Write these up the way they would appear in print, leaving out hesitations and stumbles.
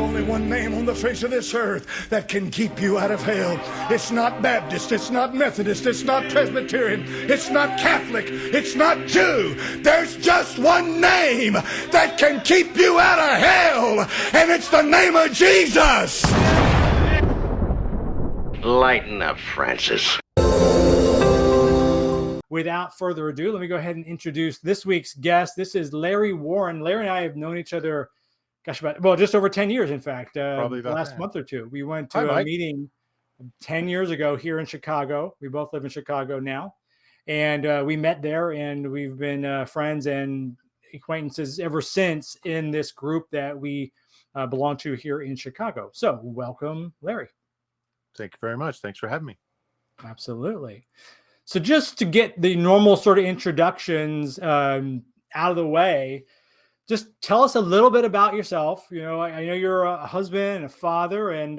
only one name on the face of this earth that can keep you out of hell. It's not Baptist, it's not Methodist, it's not Presbyterian, it's not Catholic, it's not Jew. There's just one name that can keep you out of hell, and it's the name of Jesus. Lighten up, Francis. Without further ado, let me go ahead and introduce this week's guest. This is Larry Warren. Larry and I have known each other, just over 10 years, in fact. Probably the last month or two. We went to a meeting 10 years ago here in Chicago. We both live in Chicago now. And we met there, and we've been friends and acquaintances ever since in this group that we belong to here in Chicago. So welcome, Larry. Thank you very much. Thanks for having me. Absolutely. So just to get the normal sort of introductions out of the way, just tell us a little bit about yourself. You know, I know you're a husband and a father, and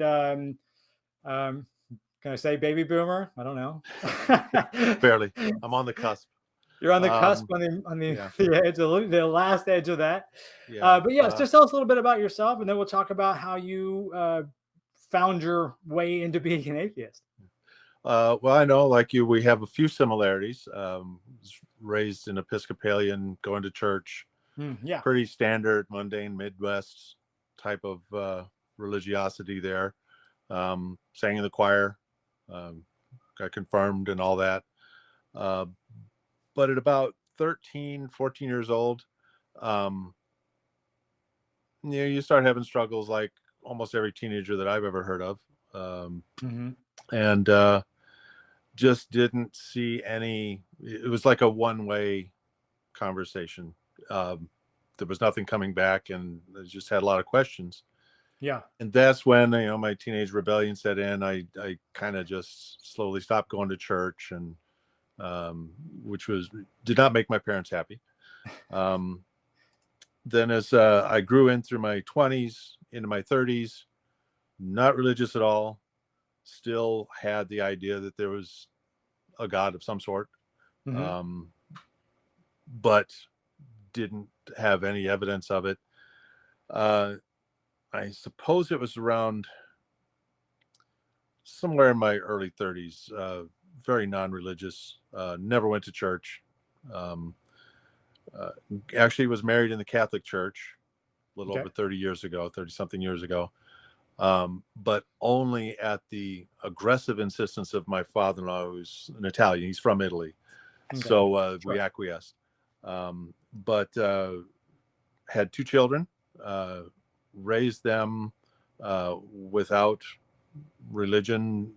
can I say baby boomer? I don't know. Barely. I'm on the cusp. You're on the cusp, on the edge, the last edge of that. Yeah. But yes, just tell us a little bit about yourself, and then we'll talk about how you found your way into being an atheist. Well, I know, like you, we have a few similarities. Raised in Episcopalian, going to church. Pretty standard, mundane Midwest type of religiosity there. Sang in the choir, got confirmed and all that. But at about 13, 14 years old, you start having struggles like almost every teenager that I've ever heard of. And just didn't see any. It was like a one-way conversation. There was nothing coming back, and I just had a lot of questions. Yeah. And that's when, my teenage rebellion set in. I kind of just slowly stopped going to church, and which did not make my parents happy. Then as I grew in through my 20s into my 30s, not religious at all, still had the idea that there was a God of some sort, but didn't have any evidence of it. I suppose it was around somewhere in my early 30s, very non-religious, never went to church. Actually was married in the Catholic Church a little over 30 something years ago. But only at the aggressive insistence of my father-in-law, who's an Italian. He's from Italy. So we acquiesced. But had two children, raised them without religion.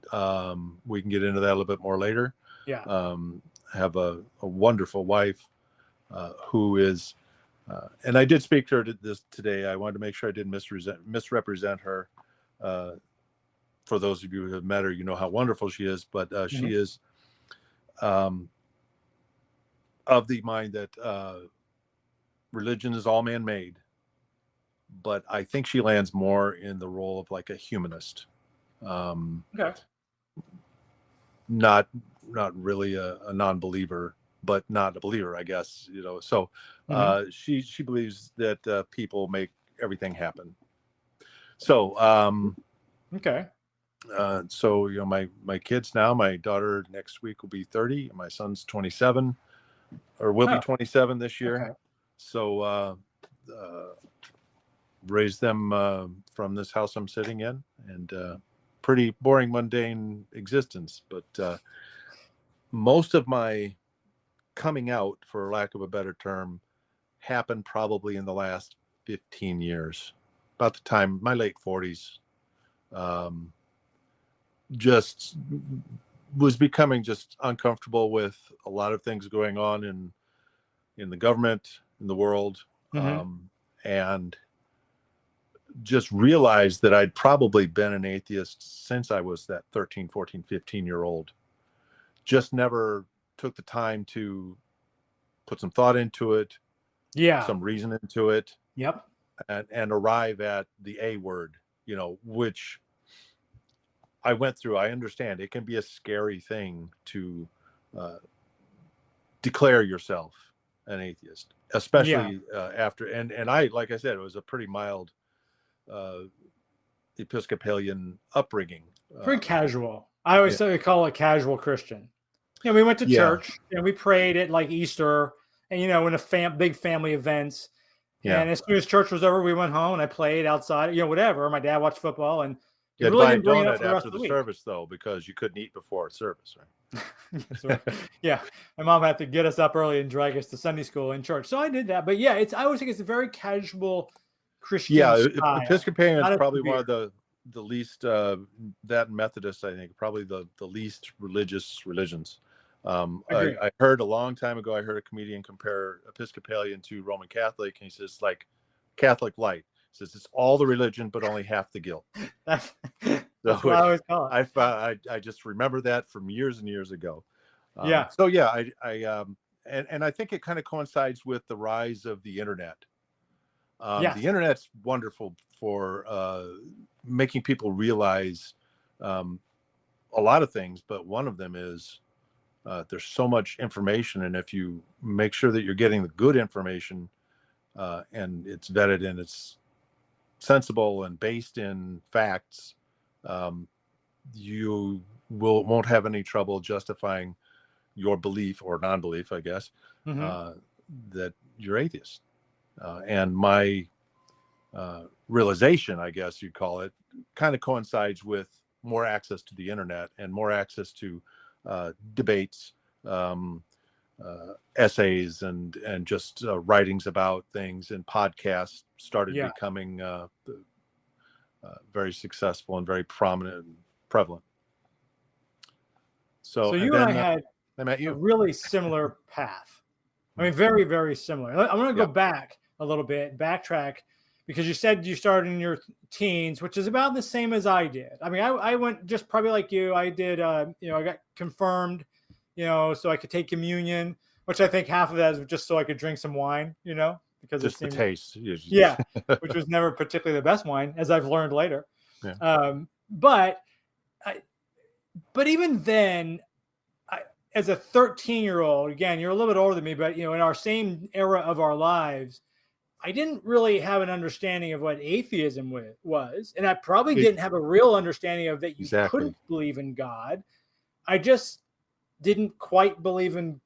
We can get into that a little bit more later. Have a wonderful wife who is, and I did speak to her today. I wanted to make sure I didn't misrepresent her. For those of you who have met her, you know how wonderful she is, but she is of the mind that religion is all man-made, but I think she lands more in the role of like a humanist. Not really a non-believer, but not a believer, I guess, so she believes that people make everything happen. So, so, my kids now, my daughter next week will be 30. My son's 27, or will be 27 this year. So, raised them from this house I'm sitting in, and pretty boring, mundane existence. But most of my coming out, for lack of a better term, happened probably in the last 15 years. About the time, my late 40s, just was becoming just uncomfortable with a lot of things going on in the government, in the world, and just realized that I'd probably been an atheist since I was that 13, 14, 15-year-old. Just never took the time to put some thought into it, some reason into it. And arrive at the A word, which I went through. I understand it can be a scary thing to declare yourself an atheist, especially after. And I, like I said, it was a pretty mild Episcopalian upbringing. Very casual. I always say we call it casual Christian. We went to church and we prayed at like Easter and, in a big family events. Yeah. And as soon as church was over, we went home and I played outside, whatever. My dad watched football and you had really to buy a donut after the service, though, because you couldn't eat before service, right? Right. Yeah. My mom had to get us up early and drag us to Sunday school and church. So I did that. But yeah, I always think it's a very casual Christian style. Episcopalian is probably one of the least, that Methodist, I think, probably the least religious religions. I heard a long time ago, I heard a comedian compare Episcopalian to Roman Catholic, and he says, like, Catholic light. He says it's all the religion, but only half the guilt. That's what I always call it. I just remember that from years and years ago. So yeah, and I think it kind of coincides with the rise of the internet. The internet's wonderful for making people realize a lot of things, but one of them is there's so much information, and if you make sure that you're getting the good information and it's vetted and it's sensible and based in facts, you won't have any trouble justifying your belief or non-belief, I guess, that you're atheist. And my realization, I guess you'd call it, kind of coincides with more access to the internet and more access to debates, essays, and just writings about things, and podcasts started becoming very successful and very prominent and prevalent. So you and I had a really similar path. I mean, very, very similar. I'm going to go back a little bit, backtrack, because you said you started in your teens, which is about the same as I did. I mean, I went just probably like you. I did, I got confirmed, so I could take communion, which I think half of that is just so I could drink some wine, because just the taste. Yeah, which was never particularly the best wine, as I've learned later. Yeah. But even then, as a 13-year-old, again, you're a little bit older than me, but in our same era of our lives, I didn't really have an understanding of what atheism was, and I probably didn't have a real understanding of that you couldn't believe in God. I just didn't quite believe in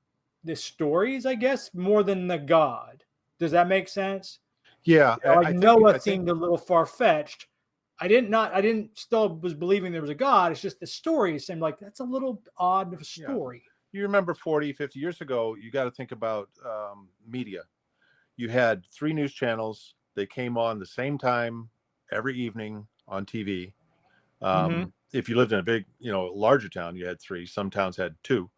the stories, I guess, more than the God. Does that make sense? Yeah. Noah seemed a little far-fetched. I didn't still was believing there was a God. It's just the story seemed like that's a little odd of a story. Yeah. You remember 40, 50 years ago, you got to think about media. You had 3 news channels. They came on the same time every evening on TV. If you lived in a big, larger town, you had 3. Some towns had 2,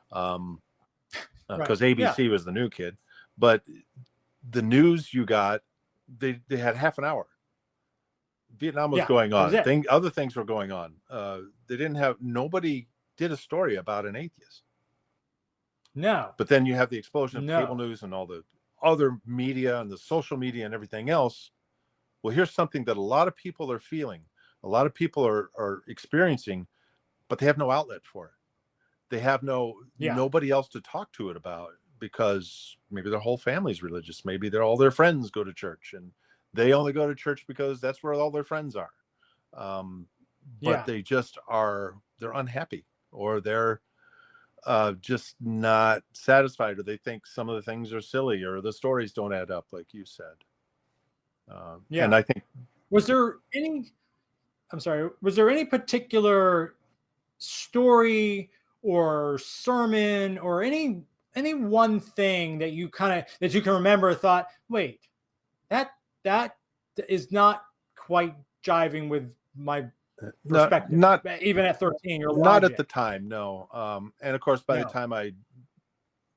because ABC was the new kid. But the news you got, they had half an hour. Vietnam was going on. Other things were going on. Nobody did a story about an atheist. No. But then you have the explosion of cable news and all the other media and the social media and everything else. Well, here's something that a lot of people are feeling. A lot of people are experiencing, but they have no outlet for it. They have nobody else to talk to it about, because maybe their whole family's religious. Maybe all their friends go to church, and they only go to church because that's where all their friends are. But they just they're unhappy, or they're just not satisfied, or they think some of the things are silly, or the stories don't add up, like you said. And I think, was there any particular story or sermon or any one thing that you can remember thought, wait, that is not quite jiving with my perspective? Not even at 13, your not at the time, no. And of course, by the time I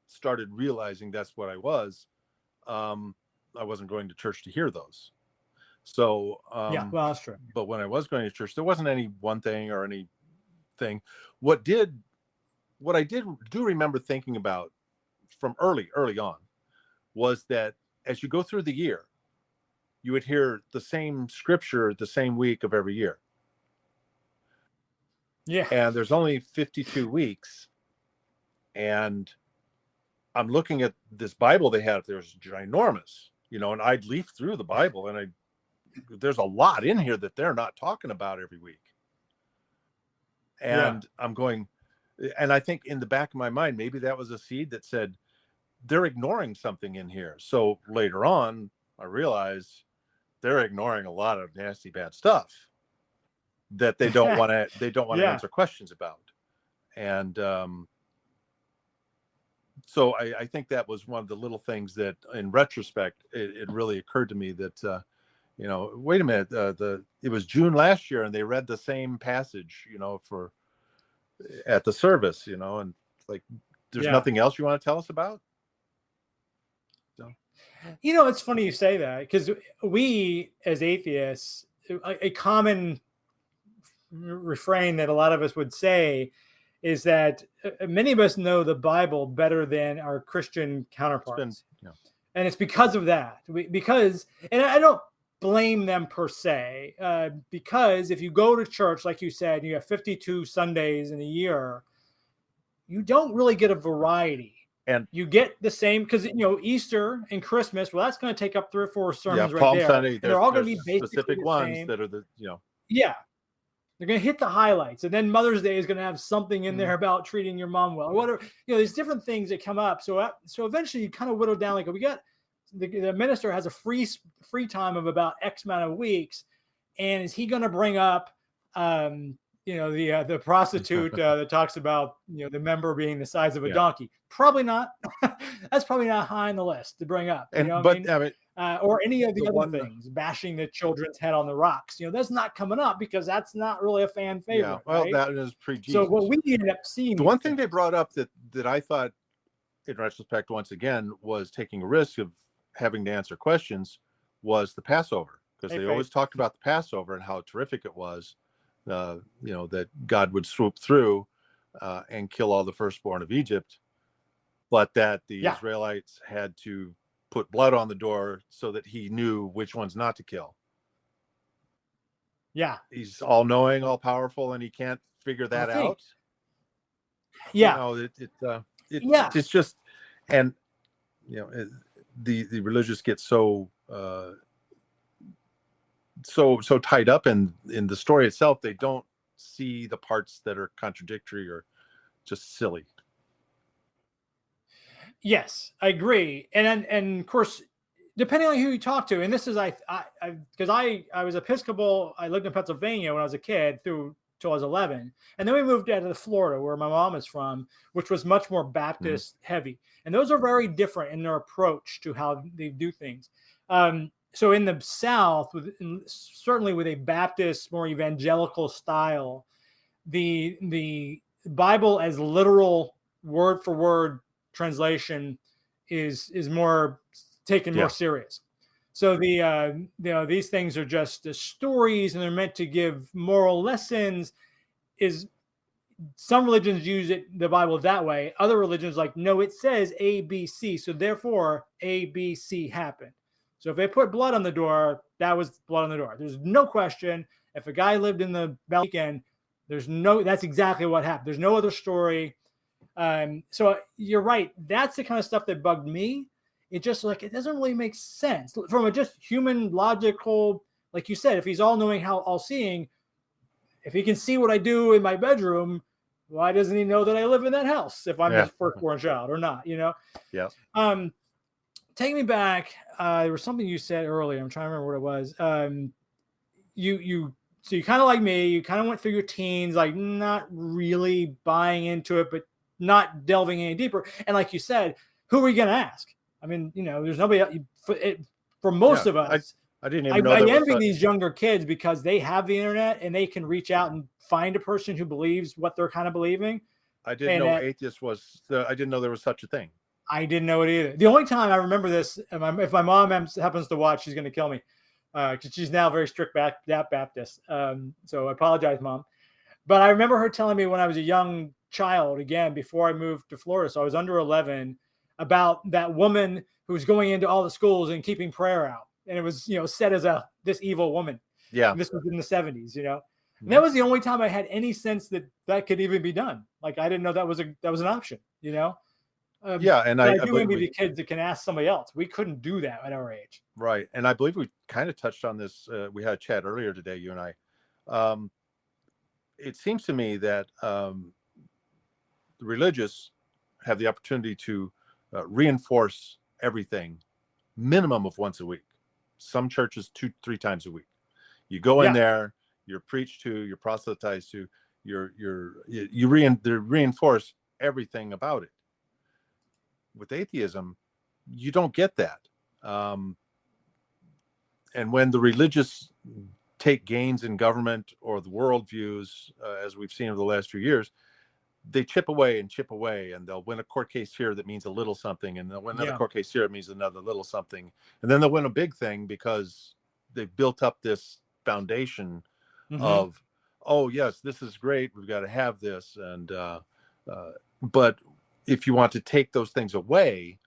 started realizing that's what I was, I wasn't going to church to hear those. So well, that's true. But when I was going to church, there wasn't any one thing or anything. What I do remember thinking about from early on was that as you go through the year, you would hear the same scripture the same week of every year. Yeah. And there's only 52 weeks. And I'm looking at this Bible they had. There's ginormous, and I'd leaf through the Bible and I'd there's a lot in here that they're not talking about every week. And I'm going, and I think in the back of my mind, maybe that was a seed that said they're ignoring something in here. So later on, I realized they're ignoring a lot of nasty, bad stuff that they don't want to answer questions about. And so I think that was one of the little things that, in retrospect, it really occurred to me that, wait a minute, it was June last year and they read the same passage, at the service, and like, there's nothing else you want to tell us about? So. It's funny you say that, because we as atheists, a common refrain that a lot of us would say is that many of us know the Bible better than our Christian counterparts. And it's because of that. And I don't blame them per se, because if you go to church, like you said, you have 52 Sundays in a year, you don't really get a variety. And you get the same, because Easter and Christmas, well, that's going to take up 3 or 4 sermons right Palm there. Sunday, they're all going to be basically specific the ones same. that are They're going to hit the highlights, and then Mother's Day is going to have something in there about treating your mom well, or whatever. There's different things that come up. So eventually, you kind of whittle down. Like, we got the minister has a free time of about X amount of weeks, and is he going to bring up, the prostitute that talks about the member being the size of a donkey? Probably not. That's probably not high on the list to bring up. Or any of the other things, bashing the children's head on the rocks. That's not coming up because that's not really a fan favorite. Yeah, well, right? that is pre-Jesus. So what we ended up seeing, the one thing they brought up that I thought, in retrospect, once again, was taking a risk of having to answer questions, was the Passover, because they always talked about the Passover and how terrific it was. That God would swoop through and kill all the firstborn of Egypt, but that the Israelites had to put blood on the door so that he knew which ones not to kill. Yeah. He's all knowing, all powerful, and he can't figure that out. Yeah. It's just, and the religious get so tied up in the story itself, they don't see the parts that are contradictory or just silly. Yes, I agree. And of course, depending on who you talk to, and this is, because I was Episcopal, I lived in Pennsylvania when I was a kid till I was 11. And then we moved out of Florida, where my mom is from, which was much more Baptist heavy. And those are very different in their approach to how they do things. So in the South, certainly with a Baptist, more evangelical style, the Bible as literal word for word translation is more taken more serious. So these things are just the stories, and they're meant to give moral lessons. Some religions use the Bible that way. Other religions no, it says A, B, C, so therefore A, B, C happened. So if they put blood on the door, that was blood on the door. There's no question. If a guy lived in the weekend, that's exactly what happened. There's no other story. So you're right. That's the kind of stuff that bugged me. It just it doesn't really make sense from a just human logical, like you said, if he's all knowing, all seeing, if he can see what I do in my bedroom, why doesn't he know that I live in that house if I'm his firstborn child or not, Yeah. Take me back. There was something you said earlier. I'm trying to remember what it was. So you kind of like me, you kind of went through your teens, not really buying into it, but not delving any deeper. And like you said, who are you going to ask? I mean, there's nobody for most of us. I didn't even know. I envy these younger kids because they have the internet and they can reach out and find a person who believes what they're kind of believing. I didn't know atheist was. I didn't know there was such a thing. I didn't know it either. The only time I remember this, if my mom happens to watch, she's going to kill me because she's now very strict Baptist. So I apologize, Mom. But I remember her telling me when I was a young child, again, before I moved to Florida, so I was under 11, about that woman who was going into all the schools and keeping prayer out. And it was, set as this evil woman. Yeah. And this was in the 70s, And that was the only time I had any sense that could even be done. I didn't know that was an option, And I do envy the kids that can ask somebody else. We couldn't do that at our age. Right. And I believe we kind of touched on this. We had a chat earlier today, you and I. It seems to me that the religious have the opportunity to reinforce everything minimum of once a week. Some churches 2-3 times a week. You go in there, you're preached to, you're proselytized to, you reinforce everything about it. With atheism, you don't get that. And when the religious take gains in government or the worldviews, as we've seen over the last few years, they chip away, and they'll win a court case here that means a little something, and they'll win another court case here that means another little something, and then they'll win a big thing because they've built up this foundation of, oh yes, this is great, we've got to have this, and but if you want to take those things away,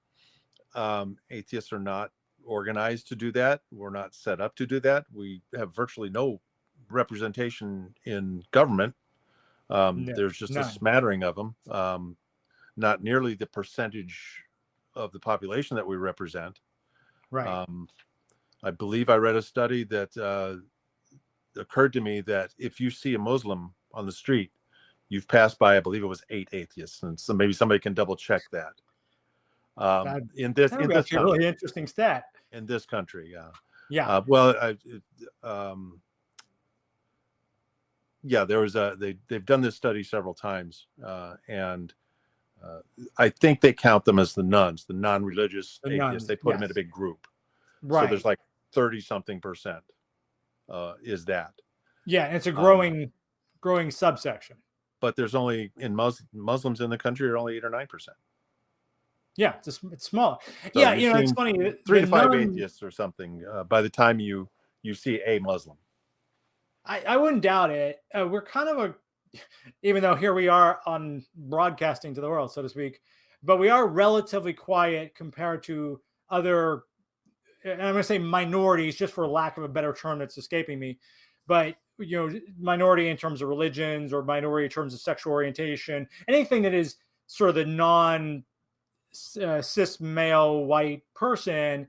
atheists are not organized to do that. We're not set up to do that. We have virtually no representation in government. There's just a smattering of them, not nearly the percentage of the population that we represent. Right. I believe I read a study that occurred to me that if you see a Muslim on the street, you've passed by, I believe it was 8 atheists, and so maybe somebody can double check that. In this country, really interesting stat. In this country, there was they've done this study several times, and I think they count them as the nuns, the non-religious atheists. They put them in a big group, right? So there's like 30-something% is that. Yeah, and it's a growing subsection. But there's only Muslims in the country are only 8 or 9%. Yeah, it's small. So it's funny. 3 to 5 atheists or something by the time you see a Muslim. I wouldn't doubt it. We're kind of even though here we are on broadcasting to the world, so to speak, but we are relatively quiet compared to other, and I'm going to say minorities, just for lack of a better term that's escaping me, but minority in terms of religions or minority in terms of sexual orientation, anything that is sort of the non cis male white person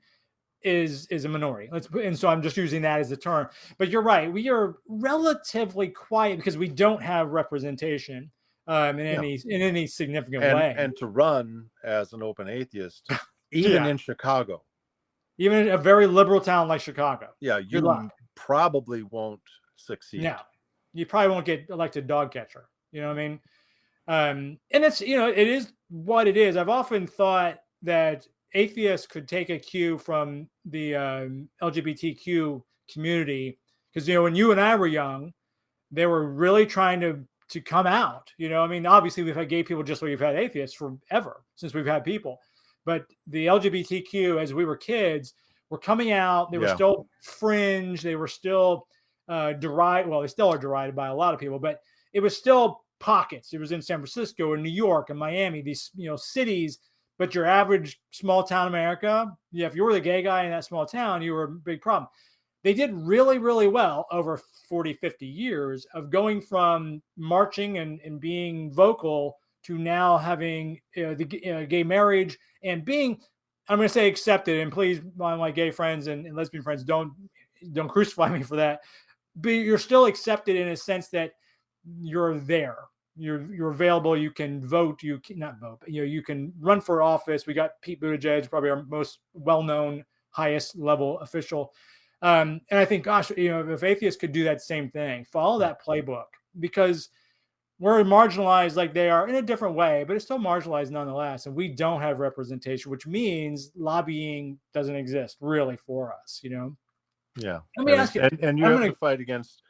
is a minority. And so I'm just using that as a term. But you're right. We are relatively quiet because we don't have representation in any significant way. And to run as an open atheist, even in Chicago, even in a very liberal town like Chicago, you probably won't succeed. No, you probably won't get elected dog catcher. You know what I mean? And it's, it is what it is. I've often thought that atheists could take a cue from the LGBTQ community, because when you and I were young, they were really trying to come out. Obviously we've had gay people just like we've had atheists forever since we've had people, but the LGBTQ as we were kids were coming out. They were still fringe. They were still derided. Well, they still are derided by a lot of people, but it was still pockets. It was in San Francisco and New York and Miami, these cities. But your average small town America, if you were the gay guy in that small town, you were a big problem. They did really, really well over 40, 50 years of going from marching and being vocal to now having the gay marriage and being, I'm going to say accepted. And please, my gay friends and lesbian friends, don't crucify me for that. But you're still accepted in a sense that you're there. You're available. You can vote. You can not vote, but you can run for office. We got Pete Buttigieg, probably our most well-known, highest level official. And I think, gosh, if atheists could do that same thing, follow that playbook, because we're marginalized like they are in a different way, but it's still marginalized nonetheless. And we don't have representation, which means lobbying doesn't exist really for us. Yeah. Let me ask you, and you have to fight against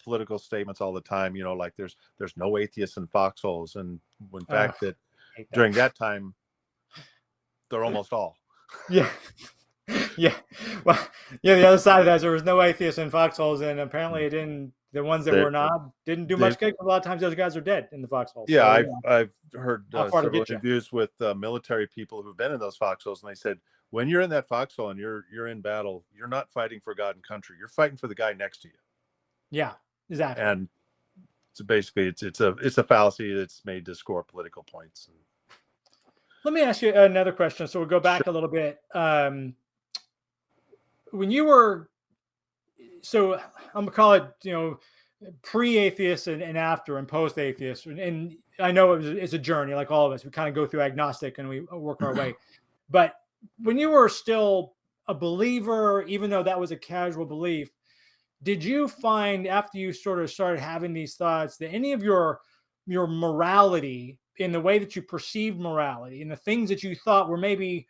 political statements all the time, like there's no atheists in foxholes, and in fact that during that time they're almost all. Well, the other side of that is there was no atheists in foxholes, and apparently it didn't. The ones that were not didn't do much good. A lot of times those guys are dead in the foxholes. Yeah, so, I've heard several interviews with military people who've been in those foxholes, and they said when you're in that foxhole and you're in battle, you're not fighting for God and country. You're fighting for the guy next to you. Yeah, exactly. And so basically, it's a fallacy that's made to score political points. Let me ask you another question. So we'll go back a little bit. When you were, so I'm gonna call it, pre-atheist and after and post-atheist. And I know it's a journey, like all of us. We kind of go through agnostic and we work our way. But when you were still a believer, even though that was a casual belief, did you find after you sort of started having these thoughts that any of your morality, in the way that you perceived morality and the things that you thought were maybe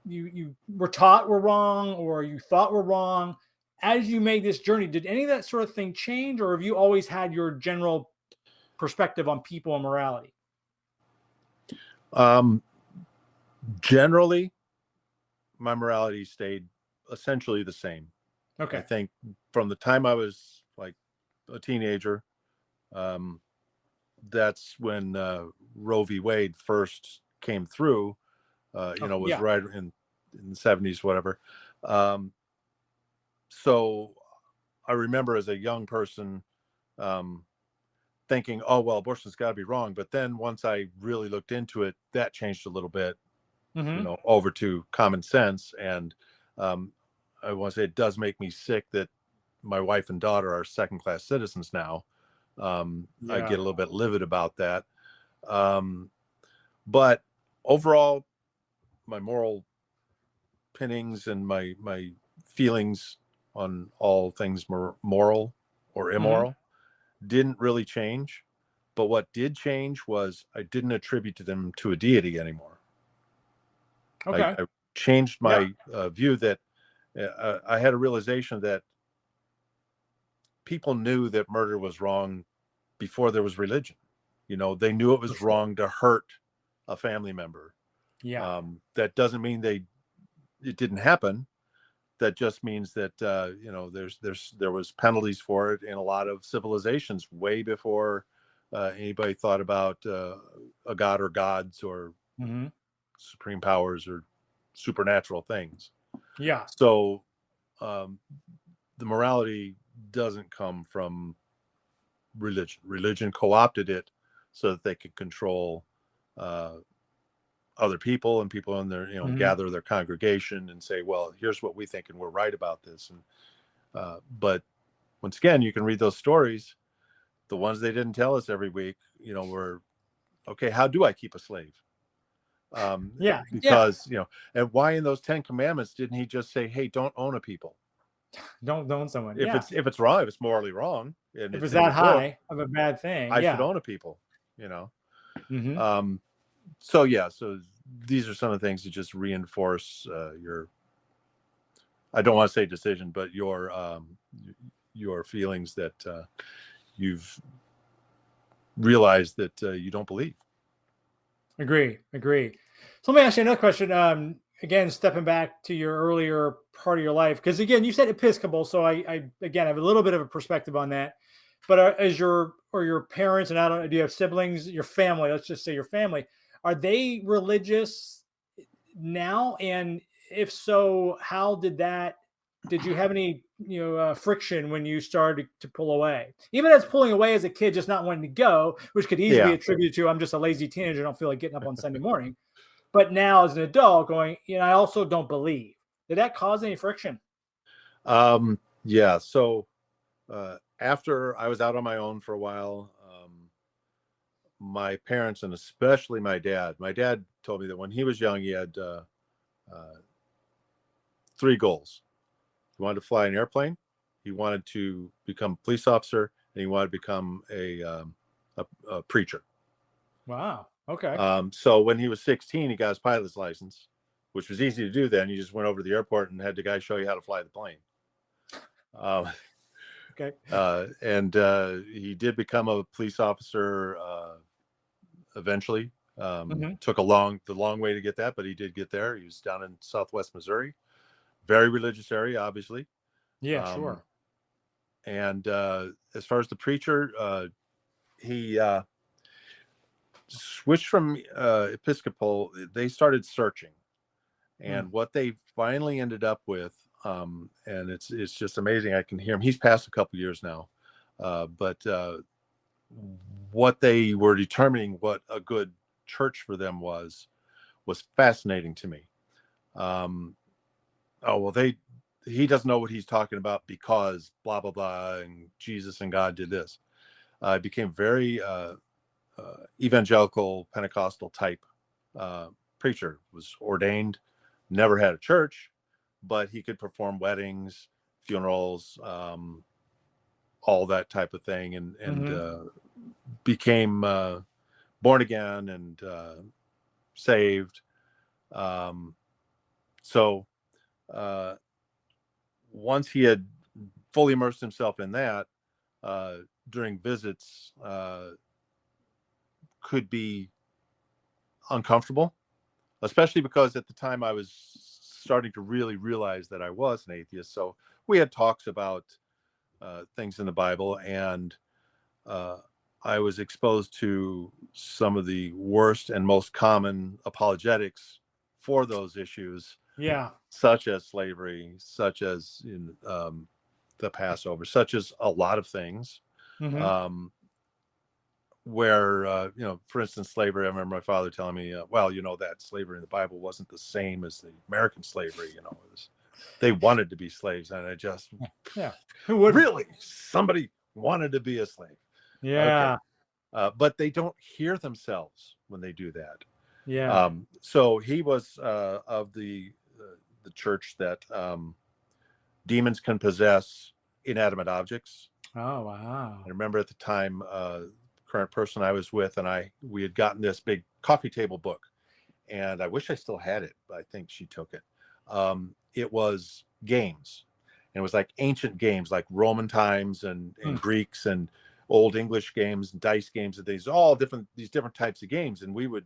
you were taught were wrong or you thought were wrong, as you made this journey, did any of that sort of thing change, or have you always had your general perspective on people and morality? Generally, my morality stayed essentially the same. Okay. I think from the time I was like a teenager, that's when Roe v. Wade first came through. Was right in the 70s, whatever. So I remember as a young person thinking, oh, well, abortion's got to be wrong. But then once I really looked into it, that changed a little bit, over to common sense. And I want to say it does make me sick that my wife and daughter are second-class citizens now. I get a little bit livid about that. But overall, my moral pinnings and my feelings on all things moral or immoral didn't really change. But what did change was I didn't attribute to them to a deity anymore. Okay. I changed my view that I had a realization that people knew that murder was wrong before there was religion. They knew it was wrong to hurt a family member. Yeah. That doesn't mean it didn't happen. That just means that there was penalties for it in a lot of civilizations way before anybody thought about a god or gods or supreme powers or supernatural things. Yeah. So the morality doesn't come from religion. Religion co-opted it so that they could control other people, and people in their, gather their congregation and say, well, here's what we think and we're right about this. And but once again, you can read those stories. The ones they didn't tell us every week, were, okay, how do I keep a slave? Because and why in those 10 commandments didn't he just say, hey, don't own a people? Don't own someone. If it's wrong, if it's morally wrong, and if it's that high of a bad thing, I should own a people. So these are some of the things that just reinforce your, I don't want to say decision, but your feelings that you've realized that you don't believe. Agree. So let me ask you another question. Again, stepping back to your earlier part of your life, because again, you said Episcopal, so I have a little bit of a perspective on that. But as your parents, and I don't know, do you have siblings? Your family, let's just say your family, are they religious now? And if so, how did you have any friction when you started to pull away? Even as pulling away as a kid, just not wanting to go, which could easily be attributed to I'm just a lazy teenager, I don't feel like getting up on Sunday morning. But now as an adult going, I also don't believe. Did that cause any friction? So after I was out on my own for a while, my parents, and especially my dad told me that when he was young, he had 3 goals. He wanted to fly an airplane, he wanted to become a police officer, and he wanted to become a preacher. Wow. Okay. So when he was 16, he got his pilot's license, which was easy to do then. You just went over to the airport and had the guy show you how to fly the plane. Okay. And he did become a police officer eventually. Took the long way to get that, but he did get there. He was down in Southwest Missouri, very religious area, obviously. Yeah, sure. And as far as the preacher, he switched from Episcopal. They started searching, and what they finally ended up with, and it's just amazing. I can hear him. He's passed a couple years now, but what they were determining what a good church for them was was fascinating to me. He doesn't know what he's talking about because blah, blah, blah, and Jesus and God did this. I became very evangelical, Pentecostal type preacher, was ordained, never had a church, but he could perform weddings, funerals, all that type of thing, and became born again and saved. So once he had fully immersed himself in that, during visits could be uncomfortable, especially because at the time I was starting to really realize that I was an atheist. So we had talks about things in the Bible, and I was exposed to some of the worst and most common apologetics for those issues. Yeah. Such as slavery, such as the Passover, such as a lot of things. Where, for instance, slavery, I remember my father telling me, that slavery in the Bible wasn't the same as the American slavery, they wanted to be slaves. And I just, who would really, somebody wanted to be a slave. Yeah. Okay. But they don't hear themselves when they do that. Yeah. So he was of the church that demons can possess inanimate objects. Oh, wow. I remember at the time, current person I was with and we had gotten this big coffee table book, and I wish I still had it, but I think she took it. It was games, and it was like ancient games, like Roman times and Greeks and Old English games and dice games and these different types of games. And we would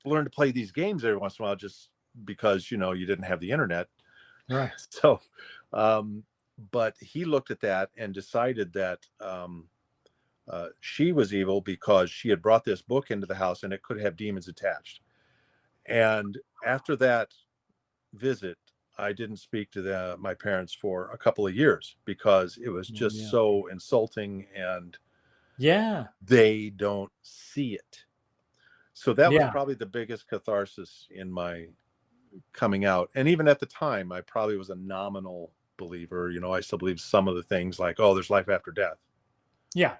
learn to play these games every once in a while, just because, you didn't have the internet. Right. So, but he looked at that and decided that she was evil because she had brought this book into the house and it could have demons attached. And after that visit, I didn't speak to my parents for a couple of years because it was just so insulting, and they don't see it. So that was probably the biggest catharsis in my coming out. And even at the time, I probably was a nominal believer. I still believe some of the things like, there's life after death. Yeah.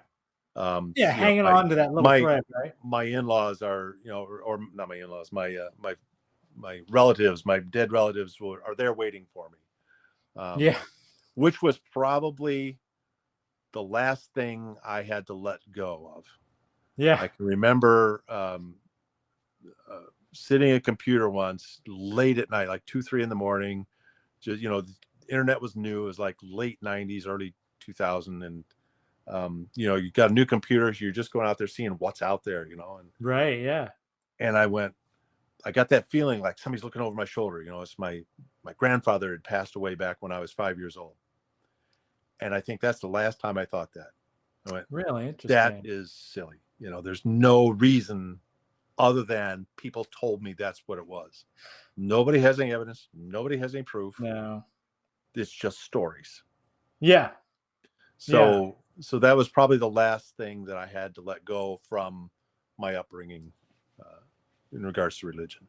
Hanging on to that little thread, right? My in-laws are, or not my in-laws, my relatives, my dead relatives are there waiting for me. Which was probably the last thing I had to let go of. Yeah. I can remember sitting at a computer once late at night, like 2-3 in the morning. Just, the internet was new. It was like late 90s, early 2000. And, you got a new computer. So you're just going out there seeing what's out there, and right. Yeah. And I got that feeling like somebody's looking over my shoulder. It's my grandfather had passed away back when I was 5 years old. And I think that's the last time I thought that. I went, really interesting. That is silly. There's no reason other than people told me that's what it was. Nobody has any evidence. Nobody has any proof. No. It's just stories. Yeah. So that was probably the last thing that I had to let go from my upbringing in regards to religion.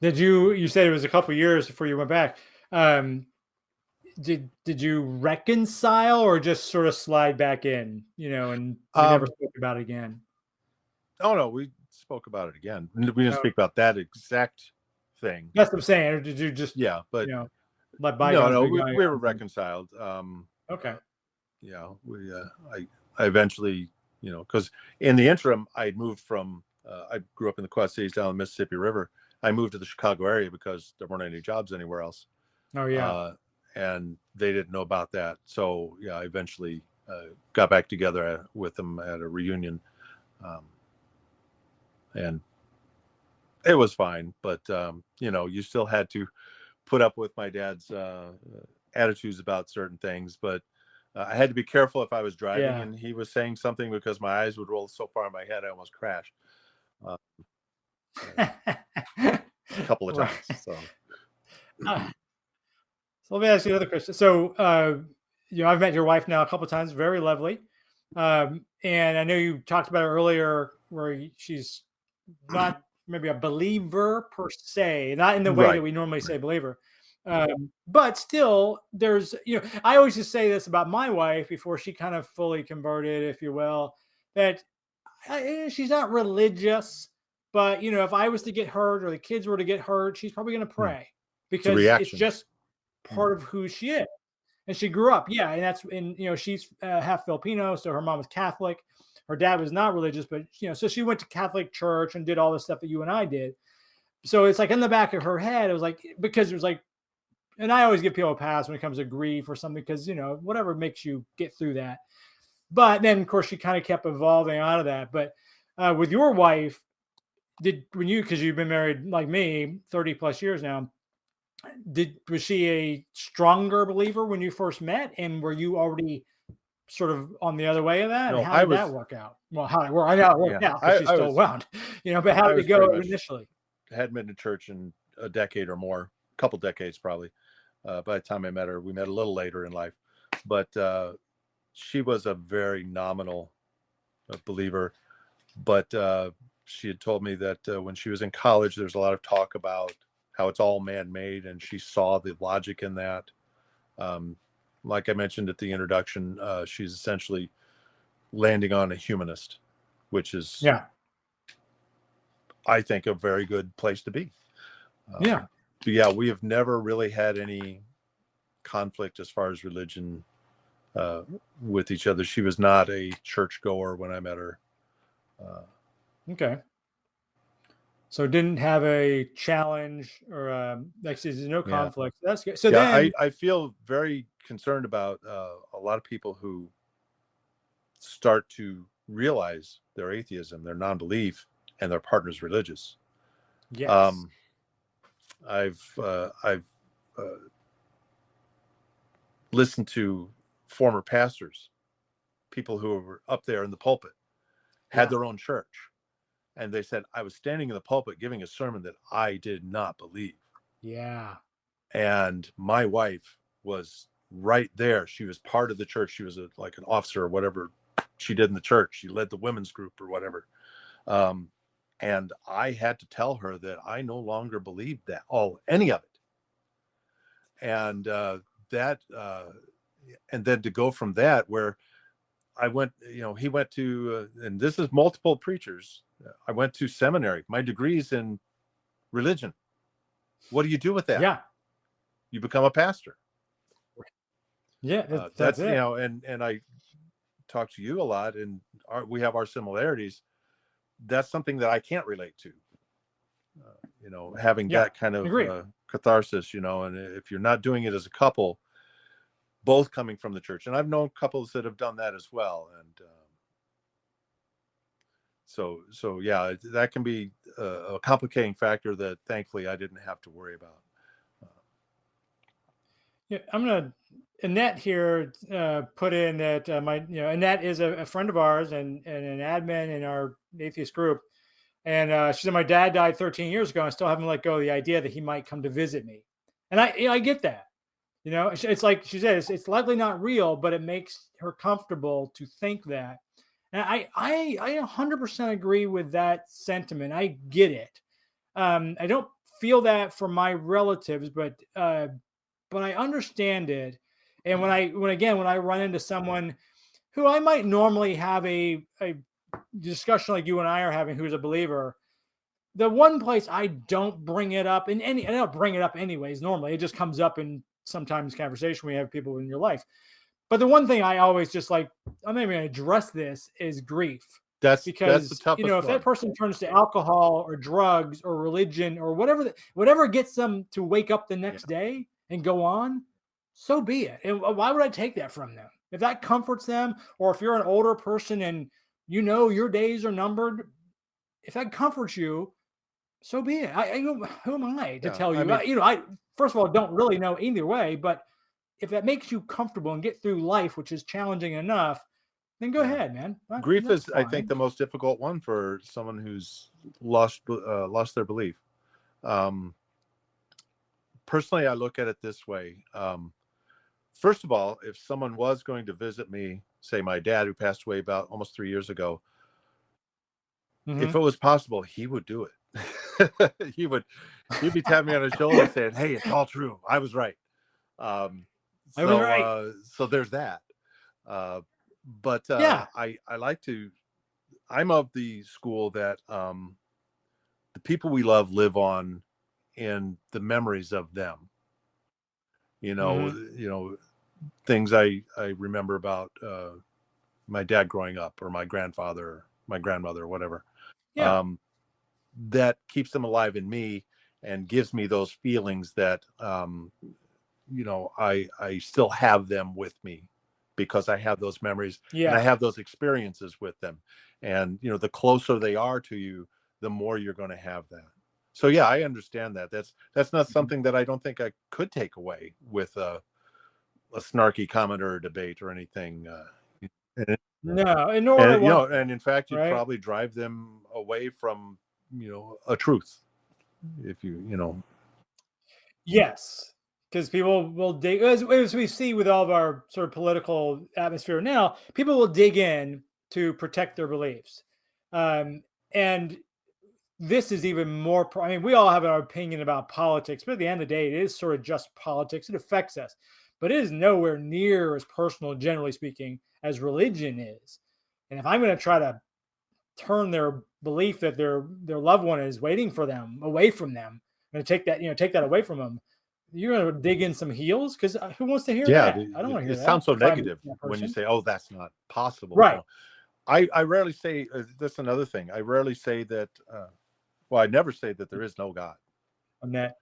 Did you said it was a couple of years before you went back. Did you reconcile or just sort of slide back in, and never spoke about it again? Oh, no, we spoke about it again. We didn't speak about that exact thing. That's what I'm saying. Or did you just, but let bygones we were reconciled. Okay. I eventually, because in the interim, I moved from, I grew up in the Quad Cities down the Mississippi River. I moved to the Chicago area because there weren't any jobs anywhere else. Oh, yeah. And they didn't know about that. So, I eventually got back together with them at a reunion. And it was fine. But, you still had to put up with my dad's attitudes about certain things. But I had to be careful if I was driving and he was saying something, because my eyes would roll so far in my head I almost crashed a couple of times. So let me ask you another question. So I've met your wife now a couple of times, very lovely, and I know you talked about it earlier, where she's not maybe a believer per se, not in the way that we normally say believer. But still, there's, I always just say this about my wife before she kind of fully converted, if you will, that she's not religious, but, if I was to get hurt or the kids were to get hurt, she's probably going to pray because it's just part of who she is. And she grew up. Yeah. And she's half Filipino. So her mom was Catholic. Her dad was not religious, but, so she went to Catholic church and did all the stuff that you and I did. So it's like in the back of her head, it was like, because it was like, and I always give people a pass when it comes to grief or something, because, whatever makes you get through that. But then, of course, she kind of kept evolving out of that. But with your wife, because you've been married like me, 30 plus years now, was she a stronger believer when you first met? And were you already sort of on the other way of that? No, and how did that work out? Well, I know it worked out because she's still around, but how did it go initially? Hadn't been to church in a decade or more, a couple decades probably. By the time I met her, we met a little later in life, but she was a very nominal believer. But she had told me that when she was in college, there's a lot of talk about how it's all man-made, and she saw the logic in that. Like I mentioned at the introduction, she's essentially landing on a humanist, which is, I think, a very good place to be. But yeah, we have never really had any conflict as far as religion with each other. She was not a churchgoer when I met her. Okay. So didn't have a challenge or there's no conflict. That's good. So then I feel very concerned about a lot of people who start to realize their atheism, their non-belief, and their partner's religious. Yes. I've listened to former pastors, people who were up there in the pulpit, had their own church, and they said, I was standing in the pulpit giving a sermon that I did not believe. Yeah. And my wife was right there. She was part of the church. She was like an officer or whatever she did in the church. She led the women's group or whatever. And I had to tell her that I no longer believed any of it. And and then to go from that, where I went, he went to, and this is multiple preachers. I went to seminary. My degree's in religion. What do you do with that? Yeah. You become a pastor. Yeah. That's it. And I talk to you a lot, and we have our similarities. That's something that I can't relate to, having that kind of catharsis, and if you're not doing it as a couple, both coming from the church. And I've known couples that have done that as well. And so yeah, that can be a complicating factor that thankfully I didn't have to worry about. Yeah, I'm going to, Annette here put in that Annette is a friend of ours and an admin in our atheist group. And she said, my dad died 13 years ago and I still haven't let go of the idea that he might come to visit me. And I get that. It's like she said, it's likely not real, but it makes her comfortable to think that. And I 100% agree with that sentiment. I get it. I don't feel that from my relatives, but I understand it. And when I run into someone who I might normally have a discussion like you and I are having, who's a believer, the one place I don't bring it up I don't bring it up anyways. Normally it just comes up in sometimes conversation we have people in your life. But the one thing I always just like, I'm not even going to address this, is grief. That's the toughest if one. That person turns to alcohol or drugs or religion or whatever gets them to wake up the next day and go on, so be it. And why would I take that from them? If that comforts them, or if you're an older person and your days are numbered, if that comforts you, so be it. Who am I to tell you? I first of all don't really know either way, but if that makes you comfortable and get through life, which is challenging enough, then go ahead, man. Grief is, fine. I think, the most difficult one for someone who's lost their belief. Personally, I look at it this way. First of all, if someone was going to visit me, say my dad, who passed away about almost 3 years ago, if it was possible, he would do it. you'd be tapping me on the shoulder saying, "Hey, it's all true. I was right." I was right. So there's that. But Yeah. I like to. I'm of the school that the people we love live on in the memories of them. You know, things I remember about my dad growing up, or my grandfather, my grandmother, whatever. Yeah. That keeps them alive in me and gives me those feelings that, I still have them with me because I have those memories and I have those experiences with them. And, the closer they are to you, the more you're going to have that. So, yeah, I understand that. That's not something that I don't think I could take away with a snarky comment or a debate or anything. No, and in fact, you'd probably drive them away from, a truth. If Yes, because people will dig, as we see with all of our sort of political atmosphere now, people will dig in to protect their beliefs. And this is even more, I mean, we all have our opinion about politics, but at the end of the day, it is sort of just politics. It affects us, but it is nowhere near as personal, generally speaking, as religion is. And if I'm going to try to turn their belief that their loved one is waiting for them away from them, and take that away from them, you're going to dig in some heels, because who wants to hear that? I don't want to hear that. It sounds so negative when you say, "Oh, that's not possible." Right. I rarely say that's another thing. I rarely say that. I never say that there is no God. On that.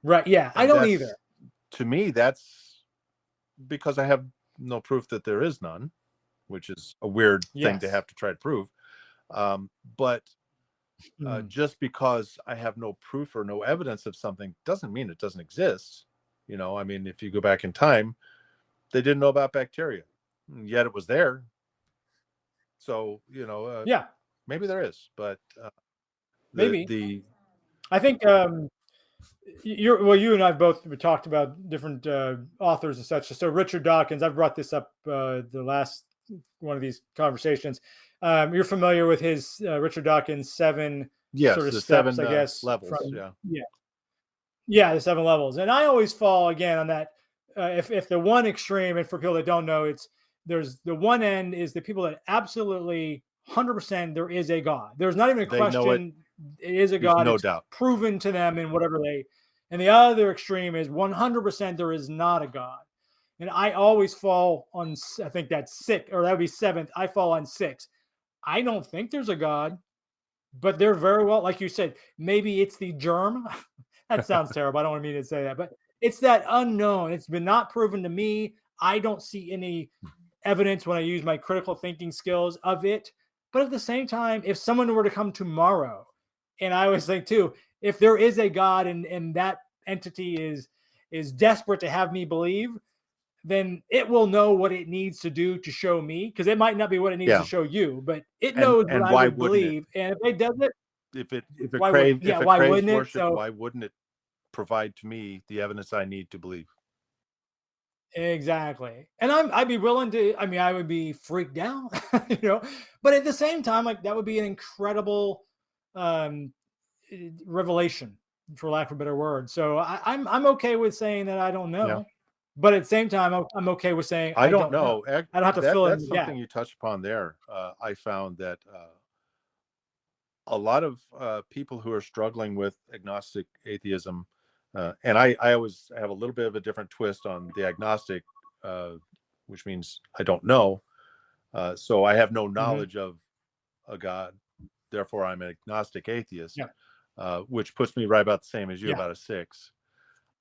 Right. Yeah. I don't either. To me, that's because I have no proof that there is none, which is a weird thing to have to try to prove. But just because I have no proof or no evidence of something doesn't mean it doesn't exist. I mean, if you go back in time, they didn't know about bacteria, yet it was there. So, maybe there is, but maybe I think you and I both talked about different authors and such. So Richard Dawkins, I've brought this up the last one of these conversations. You're familiar with his Richard Dawkins 7 sort of steps, 7 I guess, levels. The 7 levels. And I always fall again on that. If the one extreme, and for people that don't know, there's the one end is the people that absolutely 100% there is a God. There's not even a question. It is a God. No doubt. Proven to them in whatever and the other extreme is 100% there is not a God. And I always fall on, I think that's 6, or that would be 7th. I fall on 6. I don't think there's a God, but they're very well, like you said, maybe it's the germ. That sounds terrible. I don't want me to say that, but it's that unknown. It's been not proven to me. I don't see any evidence when I use my critical thinking skills of it. But at the same time, if someone were to come tomorrow, and I always think too, if there is a God and that entity is desperate to have me believe, then it will know what it needs to do to show me, because it might not be what it needs to show you, but it knows what I would believe. And if it does it, if it craves worship, why wouldn't it provide to me the evidence I need to believe? Exactly. And I'd be willing to, I mean, I would be freaked out, but at the same time, like, that would be an incredible revelation, for lack of a better word. So I'm okay with saying that I don't know, but at the same time, I'm okay with saying I don't know. I don't have to fill in. That's something you touched upon there. I found that a lot of people who are struggling with agnostic atheism, and I always have a little bit of a different twist on the agnostic, which means I don't know. So I have no knowledge of a God. Therefore, I'm an agnostic atheist, which puts me right about the same as you, about a 6.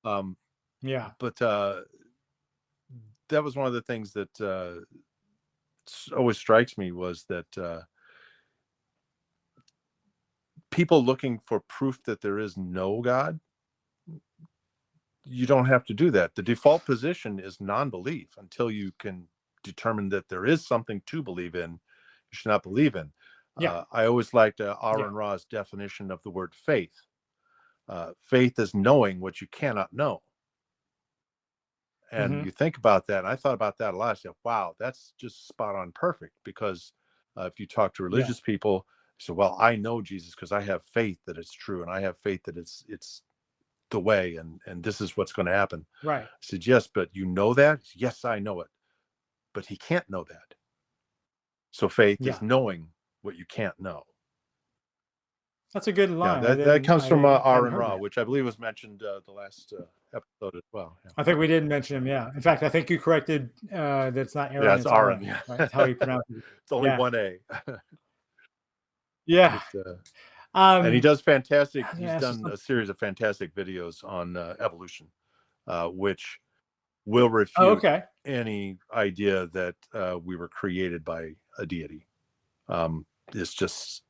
But that was one of the things that always strikes me, was that people looking for proof that there is no God, you don't have to do that. The default position is non-belief until you can determine that there is something to believe in. You should not believe in. I always liked Aaron Ra's definition of the word faith. Faith is knowing what you cannot know. And you think about that, and I thought about that a lot. I said, wow, that's just spot on perfect, because if you talk to religious people, So, well, I know Jesus because I have faith that it's true, and I have faith that it's the way, and this is what's going to happen. Right. I said, yes, but you know that? Yes, I know it. But he can't know that. So faith is knowing what you can't know. That's a good line. Yeah, that comes from Aaron Ra, which I believe was mentioned the last episode as well. Yeah. I think we did mention him. Yeah. In fact, I think you corrected that it's not Aaron. Yeah, it's Aaron. Yeah. Right? That's how you pronounce it. It's only one A. Yeah. But, and he does fantastic. He's done a series of fantastic videos on evolution, which will refute any idea that we were created by a deity. It's just,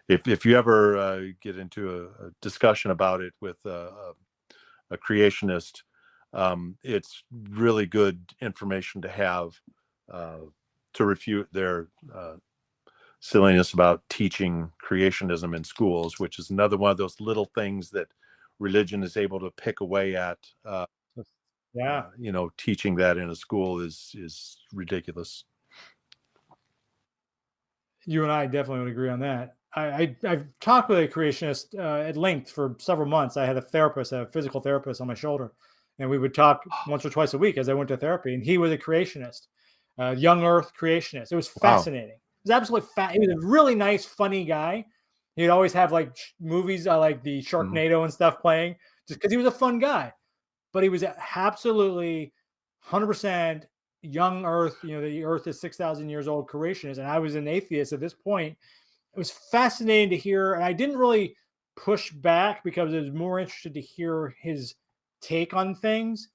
if you ever get into a discussion about it with a creationist, it's really good information to have to refute their silliness about teaching creationism in schools, which is another one of those little things that religion is able to pick away at. Teaching that in a school is ridiculous. You and I definitely would agree on that. I've talked with a creationist at length for several months. I had a physical therapist on my shoulder, and we would talk once or twice a week as I went to therapy. And he was a creationist, young Earth creationist. It was fascinating. Wow. It was absolutely he was a really nice, funny guy. He'd always have like movies like the Sharknado and stuff playing, just because he was a fun guy. But he was absolutely 100% young Earth. The Earth is 6,000 years old creationist, and I was an atheist at this point. It was fascinating to hear, and I didn't really push back because I was more interested to hear his take on things.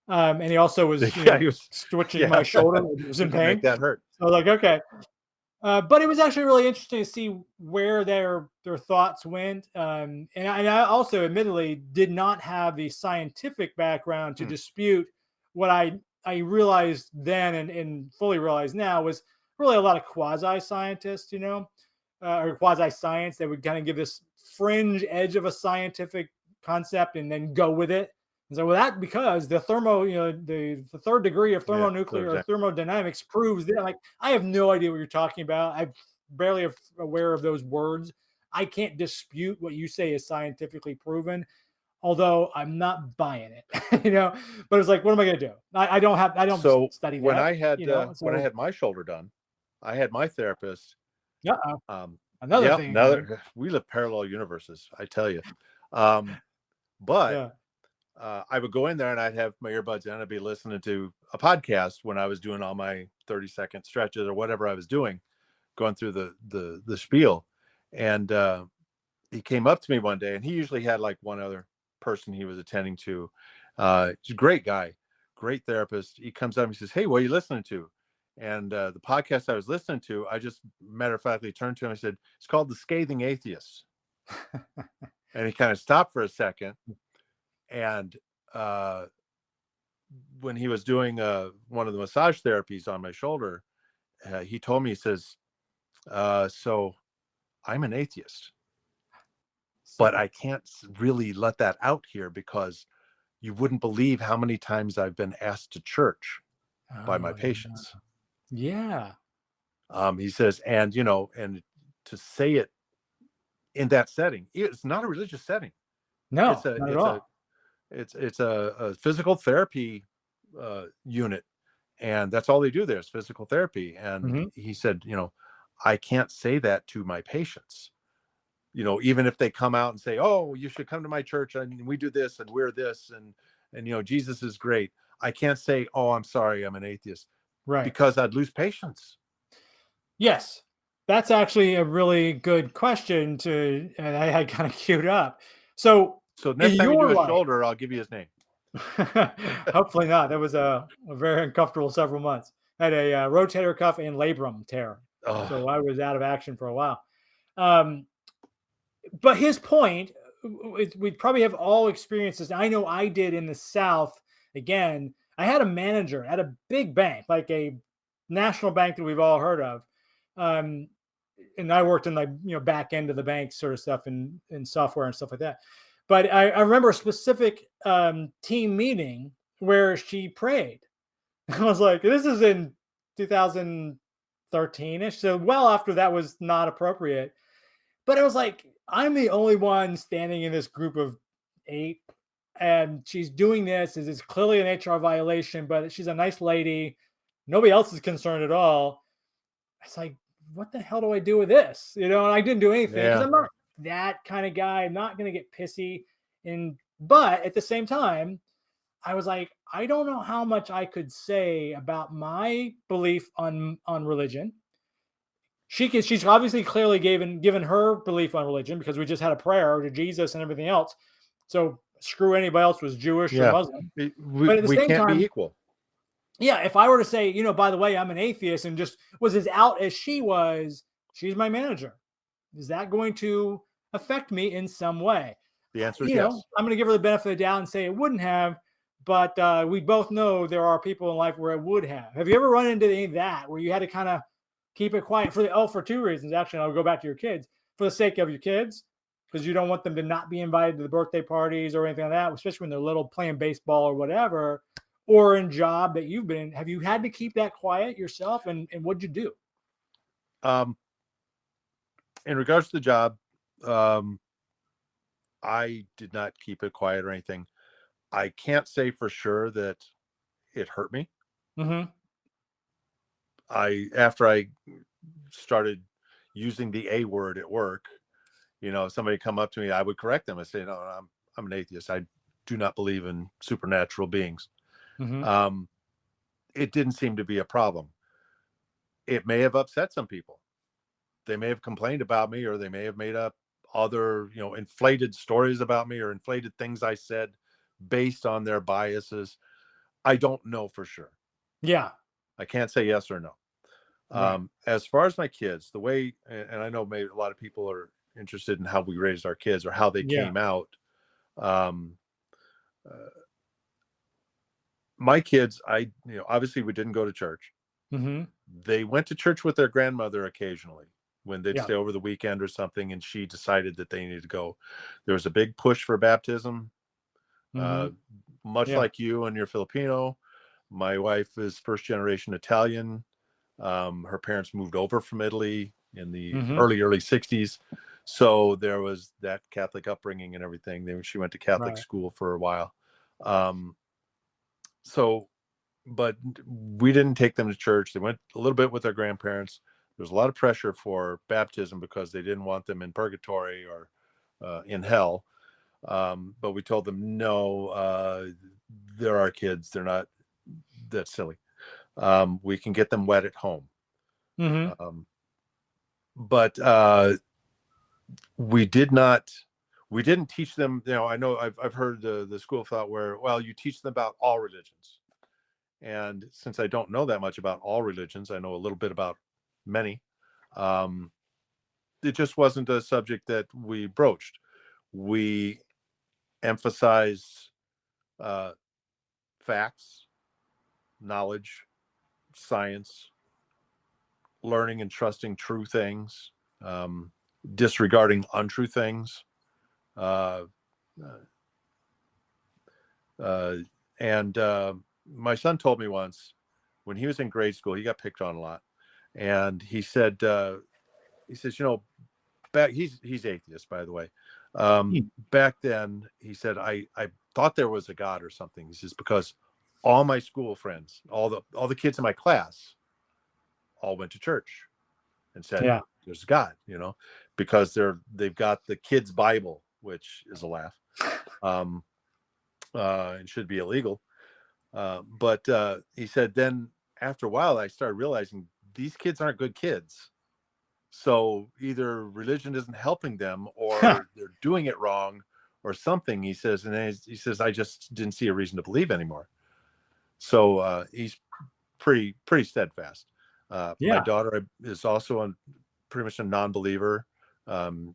And he also was, he was twitching my shoulder. It was in pain. Make that hurt. So I was like, okay. But it was actually really interesting to see where their thoughts went. And I also admittedly did not have the scientific background to dispute what I realized then and fully realize now was really a lot of quasi-scientists, or quasi-science that would kind of give this fringe edge of a scientific concept and then go with it. And so, because the the third degree of thermonuclear or thermodynamics proves that, like, I have no idea what you're talking about. I'm barely aware of those words. I can't dispute what you say is scientifically proven, although I'm not buying it, but it's like, what am I going to do? I don't study that. When I had my shoulder done, I had my therapist. Another thing. We live parallel universes, I tell you. I would go in there and I'd have my earbuds in and I'd be listening to a podcast when I was doing all my 30-second stretches or whatever I was doing, going through the spiel. And he came up to me one day, and he usually had like one other person he was attending to. He's a great guy, great therapist. He comes up and he says, "Hey, what are you listening to?" And the podcast I was listening to, I just matter of factly turned to him and said, "It's called The Scathing Atheist." And he kind of stopped for a second. And when he was doing one of the massage therapies on my shoulder, he told me, he says, so I'm an atheist, but I can't really let that out here because you wouldn't believe how many times I've been asked to church by my patients. Yeah. He says, and to say it in that setting, it's not a religious setting. No, not at all. It's a physical therapy unit, and that's all they do there is physical therapy. And he said, I can't say that to my patients, even if they come out and say, "Oh, you should come to my church and we do this and we're this and Jesus is great." I can't say, "Oh, I'm sorry, I'm an atheist," right? Because I'd lose patients. Yes, that's actually a really good question and I had kind of queued up. So next time you do a shoulder, I'll give you his name. Hopefully not. That was a very uncomfortable several months. I had a rotator cuff and labrum tear. Oh. So I was out of action for a while. But his point, we probably have all experiences. I know I did in the South. Again, I had a manager at a big bank, like a national bank that we've all heard of. And I worked in back end of the bank sort of stuff and software and stuff like that. But I remember a specific team meeting where she prayed. I was like, this is in 2005 13-ish. So well after that was not appropriate. But it was like, I'm the only one standing in this group of 8, and she's doing this. It's clearly an HR violation, but she's a nice lady. Nobody else is concerned at all. It's like, what the hell do I do with this? And I didn't do anything because I'm not that kind of guy. I'm not going to get pissy. But at the same time, I was like, I don't know how much I could say about my belief on religion. She's obviously clearly given her belief on religion because we just had a prayer to Jesus and everything else. So screw anybody else was Jewish or Muslim. But at the same time, be equal. Yeah, if I were to say, by the way, I'm an atheist and just was as out as she was, she's my manager. Is that going to affect me in some way? The answer is yes. I'm going to give her the benefit of the doubt and say it wouldn't have, but we both know there are people in life where it would have. Have you ever run into any of that where you had to kind of keep it quiet for 2 reasons? Actually, I'll go back to your kids. For the sake of your kids, because you don't want them to not be invited to the birthday parties or anything like that, especially when they're little playing baseball or whatever, or in job that you've been in. Have you had to keep that quiet yourself, and what'd you do? In regards to the job, I did not keep it quiet or anything. I can't say for sure that it hurt me. Mm-hmm. After I started using the A word at work, somebody come up to me, I would correct them. I say, no, I'm an atheist. I do not believe in supernatural beings. Mm-hmm. It didn't seem to be a problem. It may have upset some people. They may have complained about me, or they may have made up other, inflated stories about me or inflated things I said based on their biases. I don't know for sure. Yeah. I can't say yes or no. Right. As far as my kids, the way, and I know maybe a lot of people are interested in how we raised our kids or how they came out. My kids, obviously we didn't go to church. Mm-hmm. They went to church with their grandmother occasionally when they'd stay over the weekend or something, and she decided that they needed to go. There was a big push for baptism, much like you and you're Filipino. My wife is first generation Italian. Her parents moved over from Italy in the early 60s. So there was that Catholic upbringing and everything. She went to Catholic school for a while. But we didn't take them to church. They went a little bit with their grandparents. There was a lot of pressure for baptism because they didn't want them in purgatory or in hell. But we told them, no, they're our kids. They're not that silly. We can get them wet at home. Mm-hmm. But we didn't teach them, I know I've heard the school of thought where, well, you teach them about all religions. And since I don't know that much about all religions, I know a little bit about many. It just wasn't a subject that we broached. We emphasize facts, knowledge, science, learning and trusting true things, disregarding untrue things. And my son told me once when he was in grade school, he got picked on a lot. And he says, back, he's atheist, by the way. Back then, he said, I thought there was a God or something. He says, because all my school friends, all the kids in my class, all went to church and said, there's God, because they've got the kids' Bible, which is a laugh, and should be illegal. But he said, then after a while, I started realizing these kids aren't good kids. So either religion isn't helping them or they're doing it wrong or something, he says. And then he says, I just didn't see a reason to believe anymore. So he's pretty steadfast. My daughter is also pretty much a non-believer.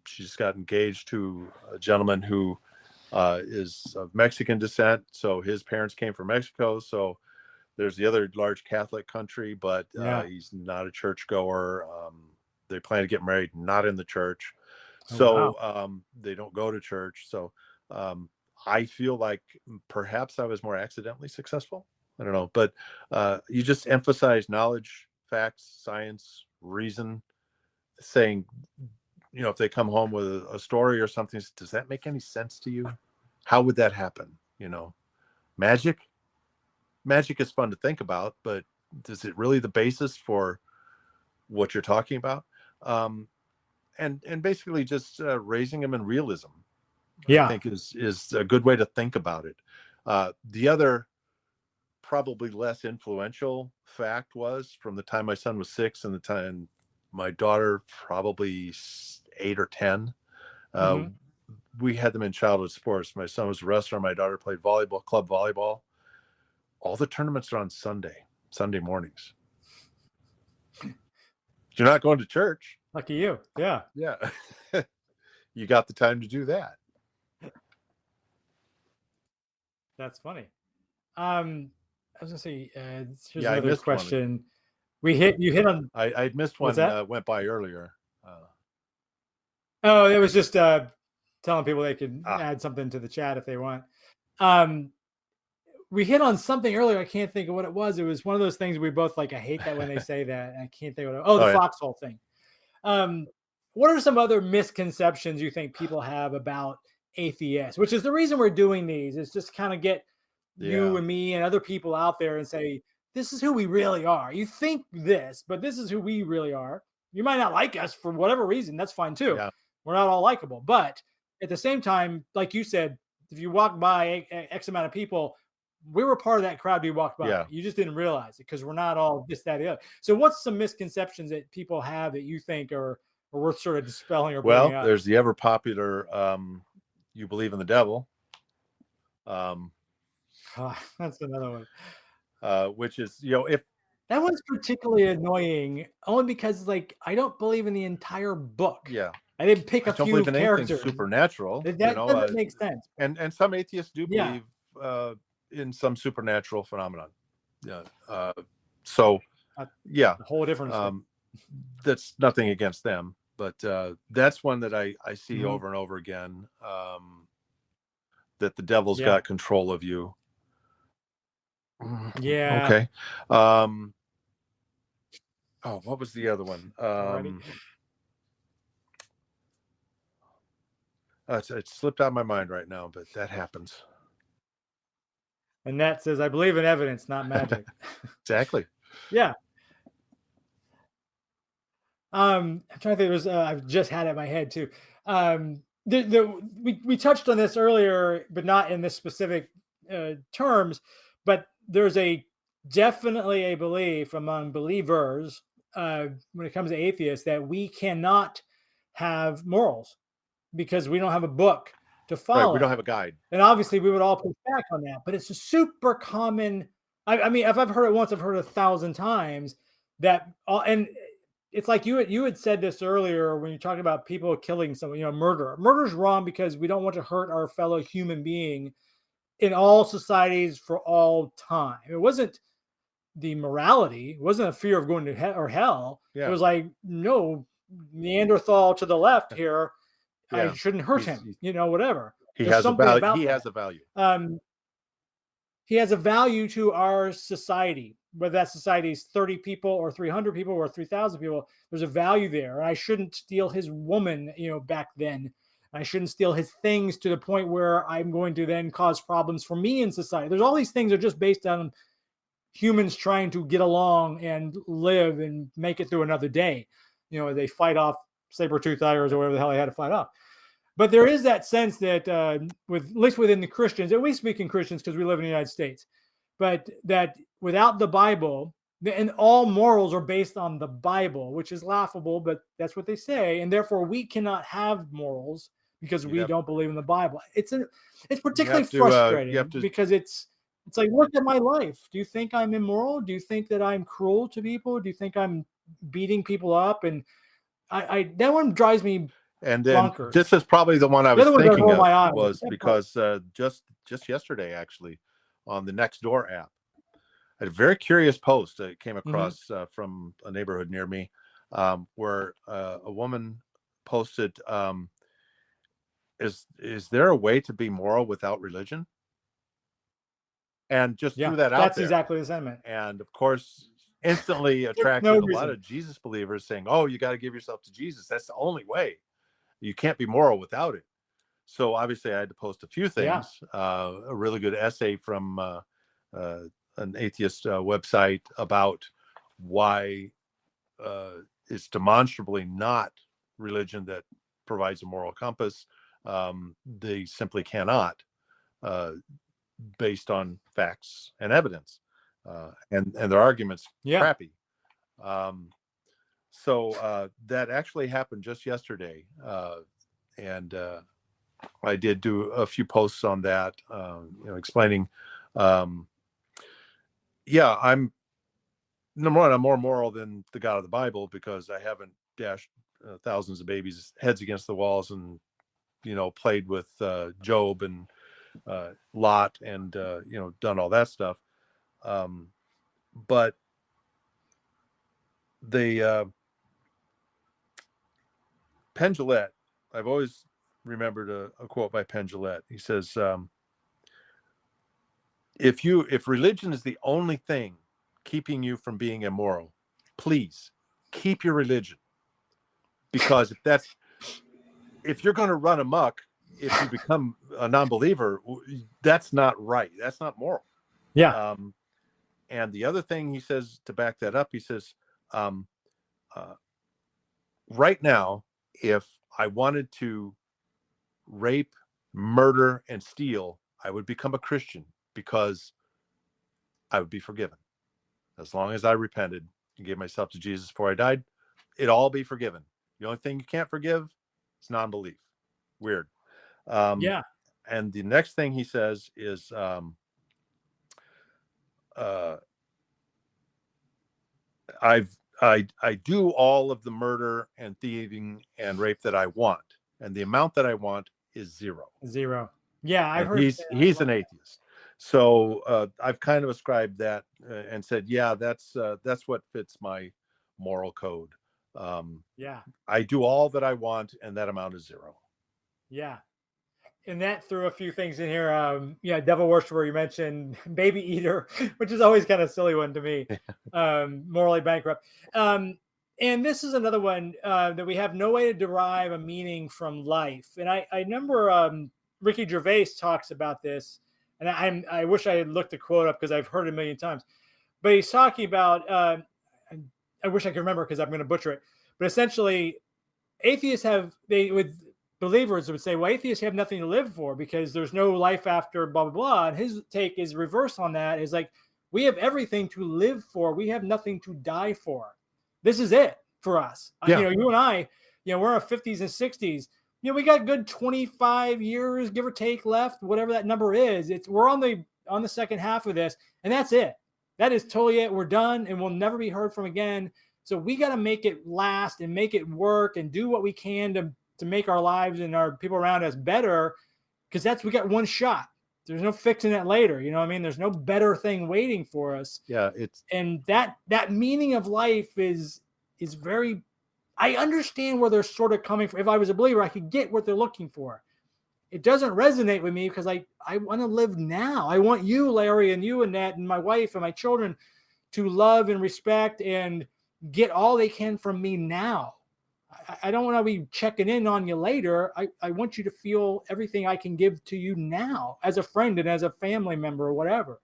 She just got engaged to a gentleman who is of Mexican descent. So his parents came from Mexico. So there's the other large Catholic country, but he's not a churchgoer. They plan to get married, not in the church. They don't go to church. So I feel like perhaps I was more accidentally successful. I don't know, but you just emphasize knowledge, facts, science, reason, saying, if they come home with a story or something, does that make any sense to you? How would that happen? Magic is fun to think about, but is it really the basis for what you're talking about? And basically just raising them in realism, I think is a good way to think about it. The other probably less influential fact was, from the time my son was 6 and the time my daughter probably 8 or 10, we had them in childhood sports. My son was a wrestler. My daughter played volleyball, club volleyball. All the tournaments are on Sunday mornings. You're not going to church. Lucky you. Yeah. Yeah. You got the time to do that. That's funny. I was gonna say, here's I another missed question. You hit on. I missed one that went by earlier. Oh, it was just telling people they could add something to the chat if they want. We hit on something earlier. I can't think of what it was. It was one of those things we both like. I hate that when they say that. I can't think of what. The foxhole thing. What are some other misconceptions you think people have about atheists? Which is the reason we're doing these, is just kind of get you and me and other people out there and say, this is who we really are. You think this, but this is who we really are. You might not like us for whatever reason. That's fine too. Yeah. We're not all likable. But at the same time, like you said, if you walk by X amount of people, we were part of that crowd you walked by. Yeah. You just didn't realize it because we're not all this, that, the other. So what's some misconceptions that people have that you think are worth sort of dispelling or bringing up? There's the ever popular, you believe in the devil. That's another one. Which is, if that one's particularly annoying only because I don't believe in the entire book. Yeah. I didn't pick a few characters. Supernatural. That doesn't make sense. And some atheists do believe in some supernatural phenomenon. Yeah. A whole different. That's nothing against them, but that's one that I see over and over again. That the devil's got control of you. Yeah. Okay. What was the other one? It slipped out of my mind right now, but that happens. And that says, I believe in evidence, not magic. Exactly. Yeah. I'm trying to think. There's I've just had it in my head too. We touched on this earlier, but not in this specific terms. But there's definitely a belief among believers when it comes to atheists that we cannot have morals because we don't have a book to follow. Right, we don't have a guide. And obviously we would all push back on that, but it's a super common. I mean, if I've heard it once, I've heard it 1,000 times. And it's like you had said this earlier when you're talking about people killing someone, murder. Murder's wrong because we don't want to hurt our fellow human being in all societies for all time. It wasn't the morality. It wasn't a fear of going to hell. Yeah. It was like, no, Neanderthal to the left here. Yeah. I shouldn't hurt him. Whatever. He has a value. He has a value. He has a value to our society. Whether that society is 30 people or 300 people or 3,000 people, there's a value there. And I shouldn't steal his woman, back then. I shouldn't steal his things to the point where I'm going to then cause problems for me in society. There's all these things are just based on humans trying to get along and live and make it through another day. They fight off saber-toothed tigers or whatever the hell they had to fight off. But there is that sense that at least within the Christians, at least speaking Christians, because we live in the United States, but that without the Bible, and all morals are based on the Bible, which is laughable, but that's what they say. And therefore we cannot have morals because we don't believe in the Bible. It's particularly frustrating because it's like, look at my life. Do you think I'm immoral? Do you think that I'm cruel to people? Do you think I'm beating people up? And I that one drives me and then bonkers. This is probably the one I was thinking of was because just yesterday, actually, on the Nextdoor app, I had a very curious post I came across from a neighborhood near me where a woman posted, is there a way to be moral without religion? And just threw that out there. That's exactly the sentiment. And of course, instantly attracted No a lot of Jesus believers saying, oh, you got to give yourself to Jesus. That's the only way. You can't be moral without it. So obviously I had to post a few things, a really good essay from an atheist website about why it's demonstrably not religion that provides a moral compass. They simply cannot, based on facts and evidence, and their arguments crappy. So that actually happened just yesterday, and I did do a few posts on that, explaining. I'm number one, I'm more moral than the God of the Bible because I haven't dashed thousands of babies' heads against the walls and, played with Job and Lot and, done all that stuff. But Penn Jillette, I've always remembered a quote by Penn Jillette. He says, if religion is the only thing keeping you from being immoral, please keep your religion, because if you're going to run amok, if you become a non-believer, that's not right. That's not moral. And the other thing he says to back that up, he says, right now, if I wanted to rape, murder, and steal, I would become a Christian because I would be forgiven. As long as I repented and gave myself to Jesus before I died, it'd all be forgiven. The only thing you can't forgive is non-belief. Weird. And the next thing he says is, I do all of the murder and thieving and rape that I want, and the amount that I want is zero. Yeah, I heard he's an atheist. So I've kind of ascribed that and said, that's what fits my moral code. I do all that I want, and that amount is zero. And that threw a few things in here. Devil worshiper, you mentioned baby eater, which is always kind of a silly one to me. Morally bankrupt. And this is another one that we have no way to derive a meaning from life. And I remember Ricky Gervais talks about this, and I wish I had looked the quote up because I've heard it a million times. But he's talking about, I wish I could remember because I'm going to butcher it. But essentially, atheists believers would say, well, atheists have nothing to live for because there's no life after blah, blah, blah. And his take is reverse on that, is like, we have everything to live for. We have nothing to die for. This is it for us. You and I, we're in our 50s and 60s. We got good 25 years, give or take, left, whatever that number is. We're on the second half of this, and that's it. That is totally it. We're done, and we'll never be heard from again. So we got to make it last and make it work and do what we can to make our lives and our people around us better, because we got one shot. There's no fixing it later. You know what I mean? There's no better thing waiting for us. And that meaning of life is very, I understand where they're sort of coming from. If I was a believer, I could get what they're looking for. It doesn't resonate with me because I want to live now. I want you, Larry, and you, Annette, and my wife and my children to love and respect and get all they can from me now. I don't want to be checking in on you later. I want you to feel everything I can give to you now as a friend and as a family member or whatever.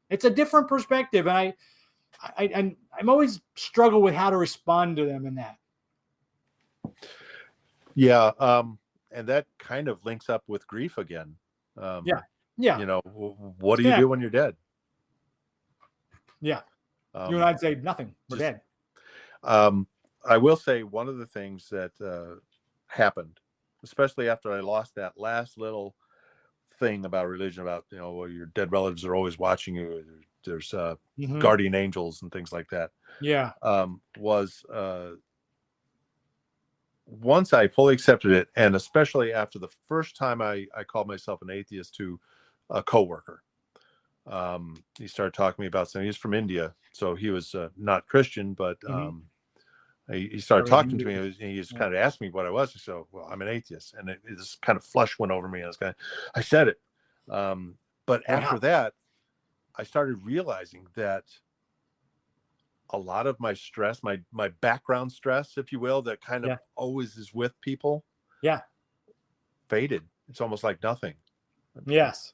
It's a different perspective. And I'm always struggle with how to respond to them in that. And that kind of links up with grief again. What do you do when you're dead? You and I'd say nothing. We're dead. I will say one of the things that happened, especially after I lost that last little thing about religion, about, your dead relatives are always watching you. There's guardian angels and things like that. Was once I fully accepted it, and especially after the first time I called myself an atheist to a coworker. He started talking to me about something. He's from India, so he was not Christian, but he started talking to me, and he just kind of asked me what I was. So, well, I'm an atheist, and it just kind of flush went over me. And I said it, but after that, I started realizing that a lot of my stress, my background stress, if you will, that kind of always is with people, faded. It's almost like nothing. Yes.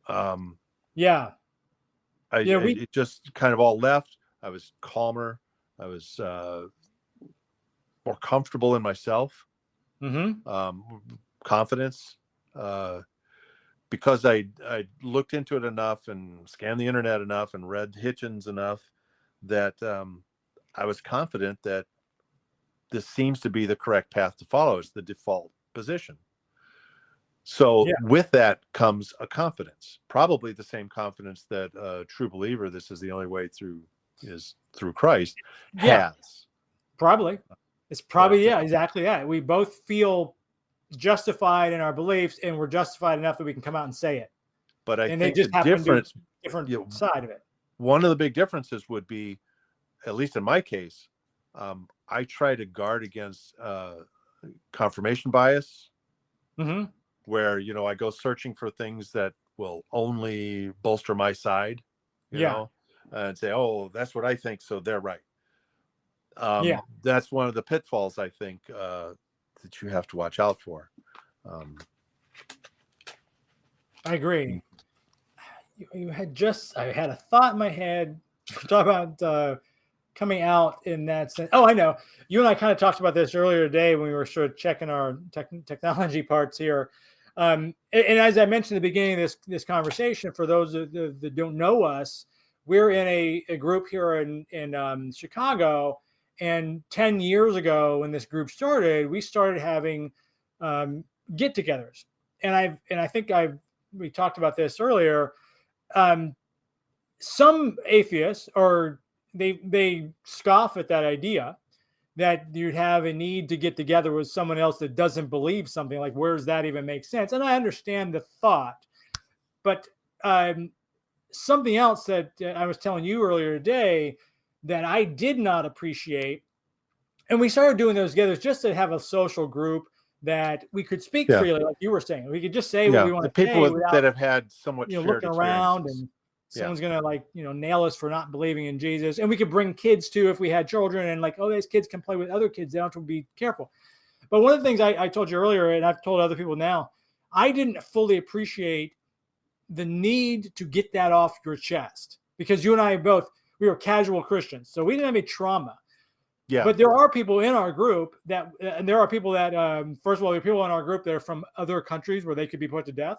It just kind of all left. I was calmer. I was more comfortable in myself. Confidence, because I looked into it enough and scanned the internet enough and read Hitchens enough that I was confident that this seems to be the correct path to follow. It's the default position. So with that comes a confidence, probably the same confidence that a true believer, this is the only way through Christ, has. Probably. It's probably, exactly that. We both feel justified in our beliefs, and we're justified enough that we can come out and say it. But I think they just have different side of it. One of the big differences would be, at least in my case, I try to guard against confirmation bias, where I go searching for things that will only bolster my side, you know, and say, oh, that's what I think, so they're right. That's one of the pitfalls, I think, that you have to watch out for. I agree. You had I had a thought in my head talk about coming out in that sense. Oh, I know. You and I kind of talked about this earlier today when we were sort of checking our technology parts here. And as I mentioned at the beginning of this conversation, for those that don't know us, we're in a group here in Chicago. And 10 years ago, when this group started, we started having get-togethers. And I think we talked about this earlier. Some atheists, or they scoff at that idea that you'd have a need to get together with someone else that doesn't believe something. Like, where does that even make sense? And I understand the thought, but something else that I was telling you earlier today that I did not appreciate, and we started doing those together just to have a social group that we could speak freely, like you were saying. We could just say what we want to say. The people that have had somewhat shared looking around and someone's going to nail us for not believing in Jesus. And we could bring kids too if we had children, and these kids can play with other kids. They don't have to be careful. But one of the things I told you earlier, and I've told other people now, I didn't fully appreciate the need to get that off your chest, because you and I we were casual Christians, so we didn't have any trauma. Yeah. But there are people in our group and there are people that, first of all, there are people in our group that are from other countries where they could be put to death.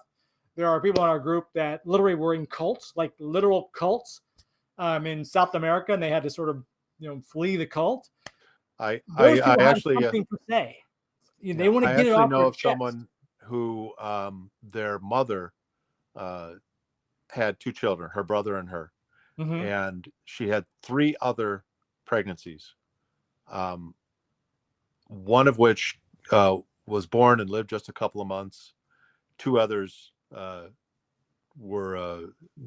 There are people in our group that literally were in cults, like literal cults, in South America, and they had to sort of, flee the cult. I actually have something to say. They want to get it off their chest. I actually know of someone who their mother had two children, her brother and her. And she had 3 other pregnancies, one of which was born and lived just a couple of months. 2 others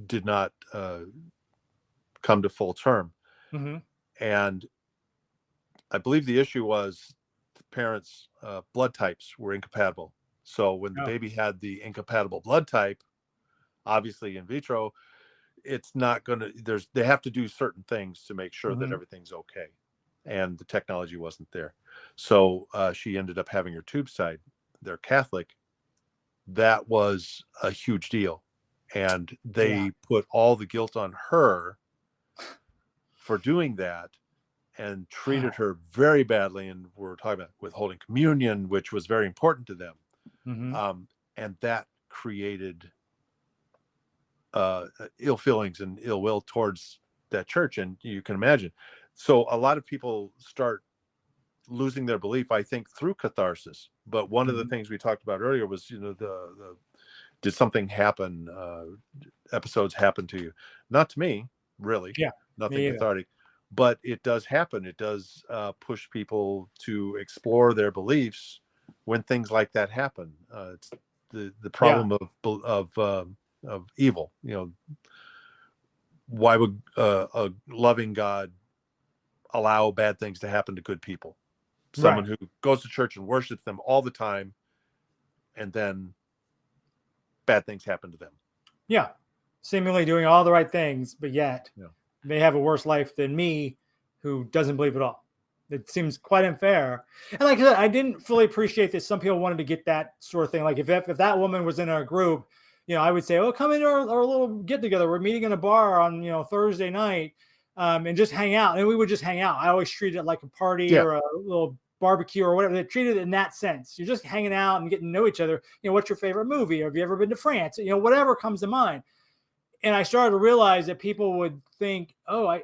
did not come to full term. And I believe the issue was the parents' blood types were incompatible. So when the baby had the incompatible blood type, obviously in vitro, it's not going to, they have to do certain things to make sure that everything's okay. And the technology wasn't there. So she ended up having her tubes tied. They're Catholic. That was a huge deal. And they put all the guilt on her for doing that and treated her very badly. And we're talking about withholding communion, which was very important to them. And that created ill feelings and ill will towards that church. And you can imagine. So a lot of people start losing their belief, I think, through catharsis. But one of the things we talked about earlier was, the did something happen? Episodes happen to you? Not to me, really. Yeah, nothing cathartic. But it does happen. It does push people to explore their beliefs when things like that happen. It's the problem of evil. Why would a loving God allow bad things to happen to good people? Someone who goes to church and worships them all the time, and then bad things happen to them. Yeah, seemingly doing all the right things, but yet they have a worse life than me, who doesn't believe at all. It seems quite unfair. And like I said, I didn't fully appreciate that some people wanted to get that sort of thing. Like if that woman was in our group, I would say, oh, come in our little get together. We're meeting in a bar on, Thursday night, and just hang out. And we would just hang out. I always treated it like a party or a little barbecue or whatever. They treated it in that sense. You're just hanging out and getting to know each other. What's your favorite movie? Or have you ever been to France? Whatever comes to mind. And I started to realize that people would think, oh, I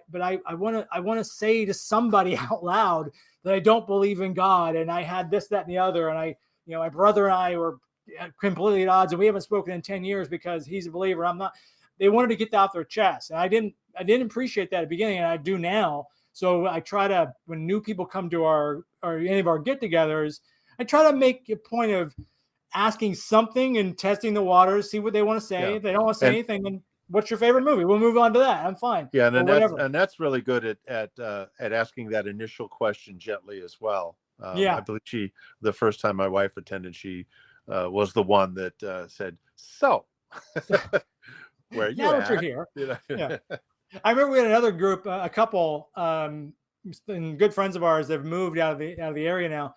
want to say to somebody out loud that I don't believe in God, and I had this, that, and the other, and my brother and I were completely at odds, and we haven't spoken in 10 years because he's a believer, I'm not. They wanted to get that off their chest, and I didn't appreciate that at the beginning, and I do now. So I try to, when new people come to our or any of our get-togethers, I try to make a point of asking something and testing the waters, see what they want to say. If they don't want to say anything, then what's your favorite movie? We'll move on to that. I'm fine. Yeah, and that's really good at asking that initial question gently as well. I believe the first time my wife attended, she was the one that said, "So, where are you at?" You're here. Yeah. I remember we had another group, a couple, and good friends of ours that have moved out of the area now.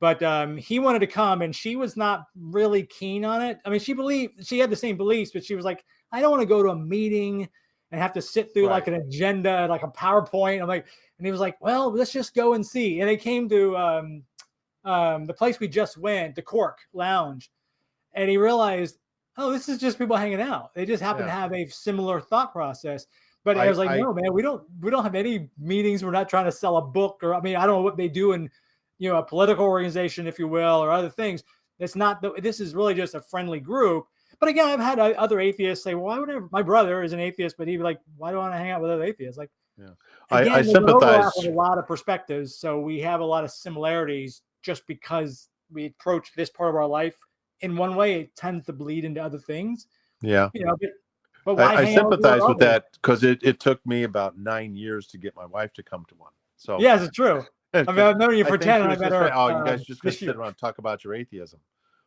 But he wanted to come, and she was not really keen on it. I mean, she had the same beliefs, but she was like, I don't want to go to a meeting and have to sit through like an agenda, like a PowerPoint. And he was like, well, let's just go and see. And they came to the place we just went, the Cork Lounge. And he realized, oh, this is just people hanging out. They just happen to have a similar thought process. But I was like, no, man, we don't have any meetings. We're not trying to sell a book, or I don't know what they do in, a political organization, if you will, or other things. It's not. This is really just a friendly group. But again, I've had other atheists say, well, why would my brother is an atheist, but he'd be like, why do I want to hang out with other atheists? Like, again, I sympathize with a lot of perspectives. So we have a lot of similarities just because we approach this part of our life in one way. It tends to bleed into other things. Yeah. But why I sympathize with that because it took me about 9 years to get my wife to come to one. So yes, it's true. I've known you for 10 and I met her. Oh, you guys just gonna sit around and talk about your atheism.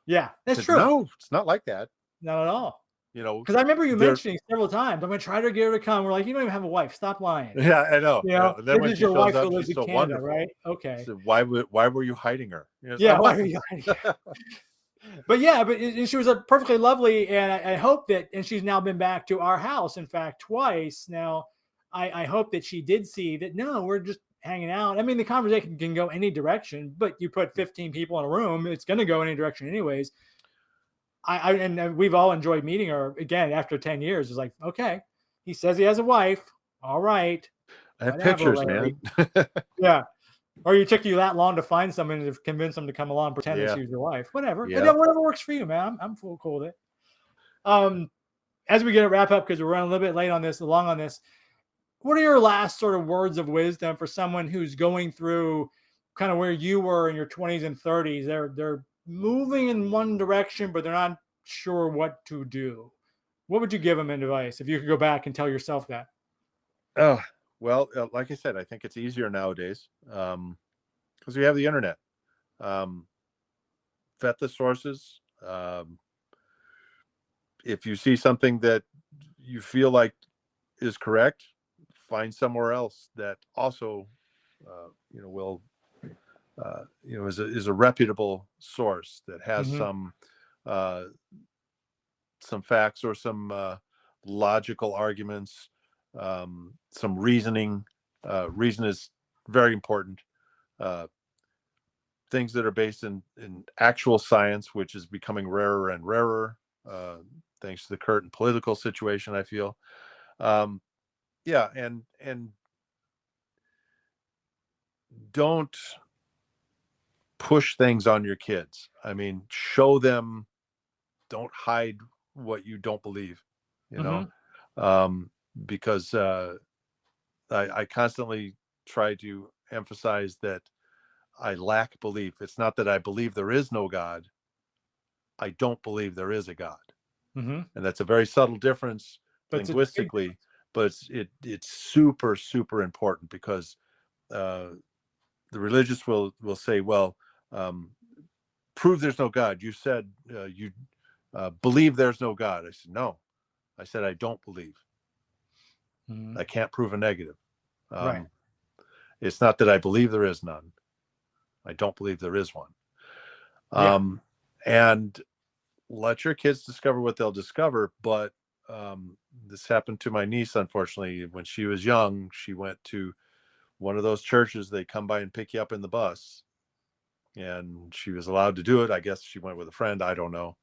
Yeah, that's true. No, it's not like that. Not at all. Because I remember you mentioning several times, I'm going to try to get her to come. We're like, you don't even have a wife. Stop lying. Yeah, I know. Then this is your wife who lives in Canada, wonderful. Right? Okay. So why were you hiding her? Why were you hiding her? But she was perfectly lovely, and I hope that, and she's now been back to our house, in fact, twice. Now, I hope that she did see that, no, we're just hanging out. I mean, the conversation can go any direction, but you put 15 people in a room, it's going to go any direction anyways. And we've all enjoyed meeting her again after 10 years. It's like, okay, he says he has a wife. All right. I have pictures, man. Yeah. Or you took you that long to find someone to convince them to come along and pretend that she was your wife. Whatever. Yeah. But whatever works for you, man. I'm full cool with it. As we get to wrap up, because we're running a little bit along on this, what are your last sort of words of wisdom for someone who's going through kind of where you were in your 20s and 30s? They're moving in one direction, but they're not sure what to do. What would you give them in advice if you could go back and tell yourself that? Oh, well, like I said, I think it's easier nowadays because we have the internet. Vet the sources. If you see something that you feel like is correct, find somewhere else that also, will. Is a reputable source that has some facts or some logical arguments, some reasoning. Reason is very important. Things that are based in actual science, which is becoming rarer and rarer, thanks to the current political situation, I feel. And don't push things on your kids. I mean, show them, don't hide what you don't believe, because I constantly try to emphasize that I lack belief. It's not that I believe there is no God. I don't believe there is a God. And that's a very subtle difference linguistically, but it's super, super important because the religious will say, well, prove there's no God. You said you believe there's no God. I said, no. I said, I don't believe. I can't prove a negative. Right. It's not that I believe there is none. I don't believe there is one. And let your kids discover what they'll discover. But this happened to my niece, unfortunately. When she was young, she went to one of those churches. They come by and pick you up in the bus. And she was allowed to do it. I guess she went with a friend. I don't know.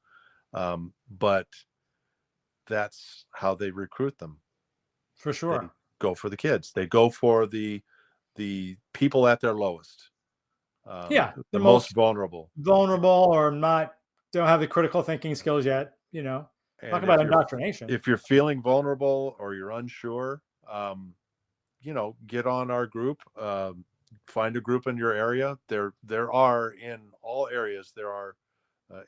But that's how they recruit them. For sure. They go for the kids. They go for the people at their lowest. The most vulnerable, or don't have the critical thinking skills yet. Talk about indoctrination. If you're feeling vulnerable or you're unsure, get on our group. Find a group in your area. There are in all areas. There are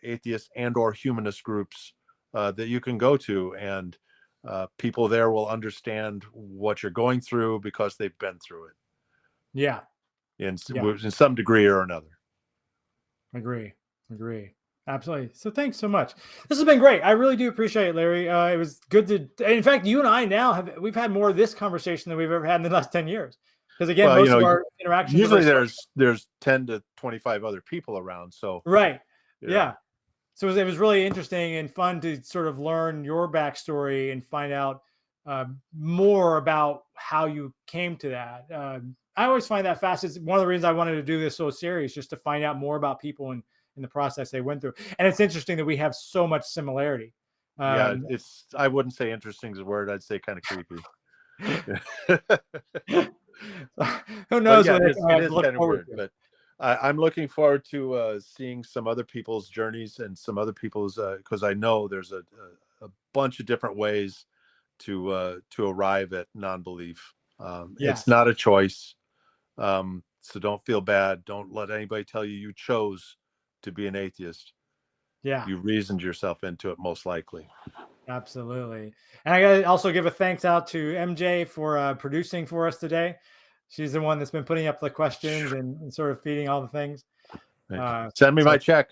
atheist and or humanist groups that you can go to, and people there will understand what you're going through because they've been through it. Yeah. In some degree or another. Agree. Absolutely. So thanks so much. This has been great. I really do appreciate it, Larry. It was good to, in fact, you and I now we've had more of this conversation than we've ever had in the last 10 years. Because again, most of our interactions usually there's 10 to 25 other people around. So right. Yeah. So it was really interesting and fun to sort of learn your backstory and find out more about how you came to that. I always find that fascinating. It's one of the reasons I wanted to do this so series, just to find out more about people and in the process they went through. And it's interesting that we have so much similarity. I wouldn't say interesting is a word. I'd say kind of creepy. Who knows? It is kind of weird, but I'm looking forward to seeing some other people's journeys and some other people's, because I know there's a bunch of different ways to arrive at non-belief. It's not a choice. So don't feel bad. Don't let anybody tell you chose to be an atheist. Yeah. You reasoned yourself into it, most likely. Absolutely. And I got to also give a thanks out to MJ for producing for us today. She's the one that's been putting up the questions and sort of feeding all the things. Send me my check.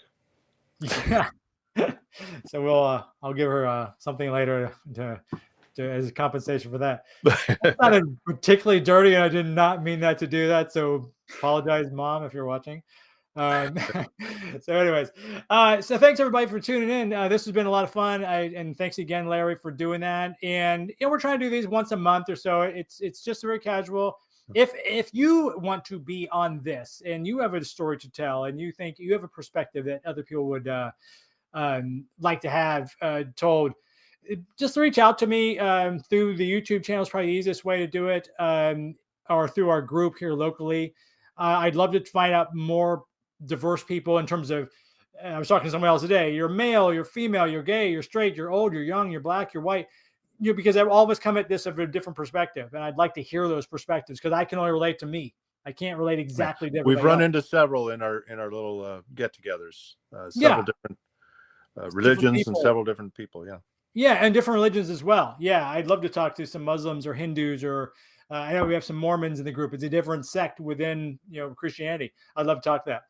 Yeah. So I'll give her something later to as compensation for that. That's not particularly dirty, and I did not mean that to do that. So apologize, Mom, if you're watching. So anyways, so thanks everybody for tuning in. This has been a lot of fun. And thanks again, Larry, for doing that. And we're trying to do these once a month or so. It's just very casual. If you want to be on this and you have a story to tell and you think you have a perspective that other people would like to have told, just reach out to me through the YouTube channel is probably the easiest way to do it, or through our group here locally. I'd love to find out more diverse people in terms of, I was talking to somebody else today, you're male, you're female, you're gay, you're straight, you're old, you're young, you're black, you're white. Because I always come at this of a different perspective, and I'd like to hear those perspectives because I can only relate to me. I can't relate exactly to everybody. We've run into several in our little get-togethers, several different religions different and several different people. Yeah, and different religions as well. Yeah, I'd love to talk to some Muslims or Hindus, or I know we have some Mormons in the group. It's a different sect within Christianity. I'd love to talk to that.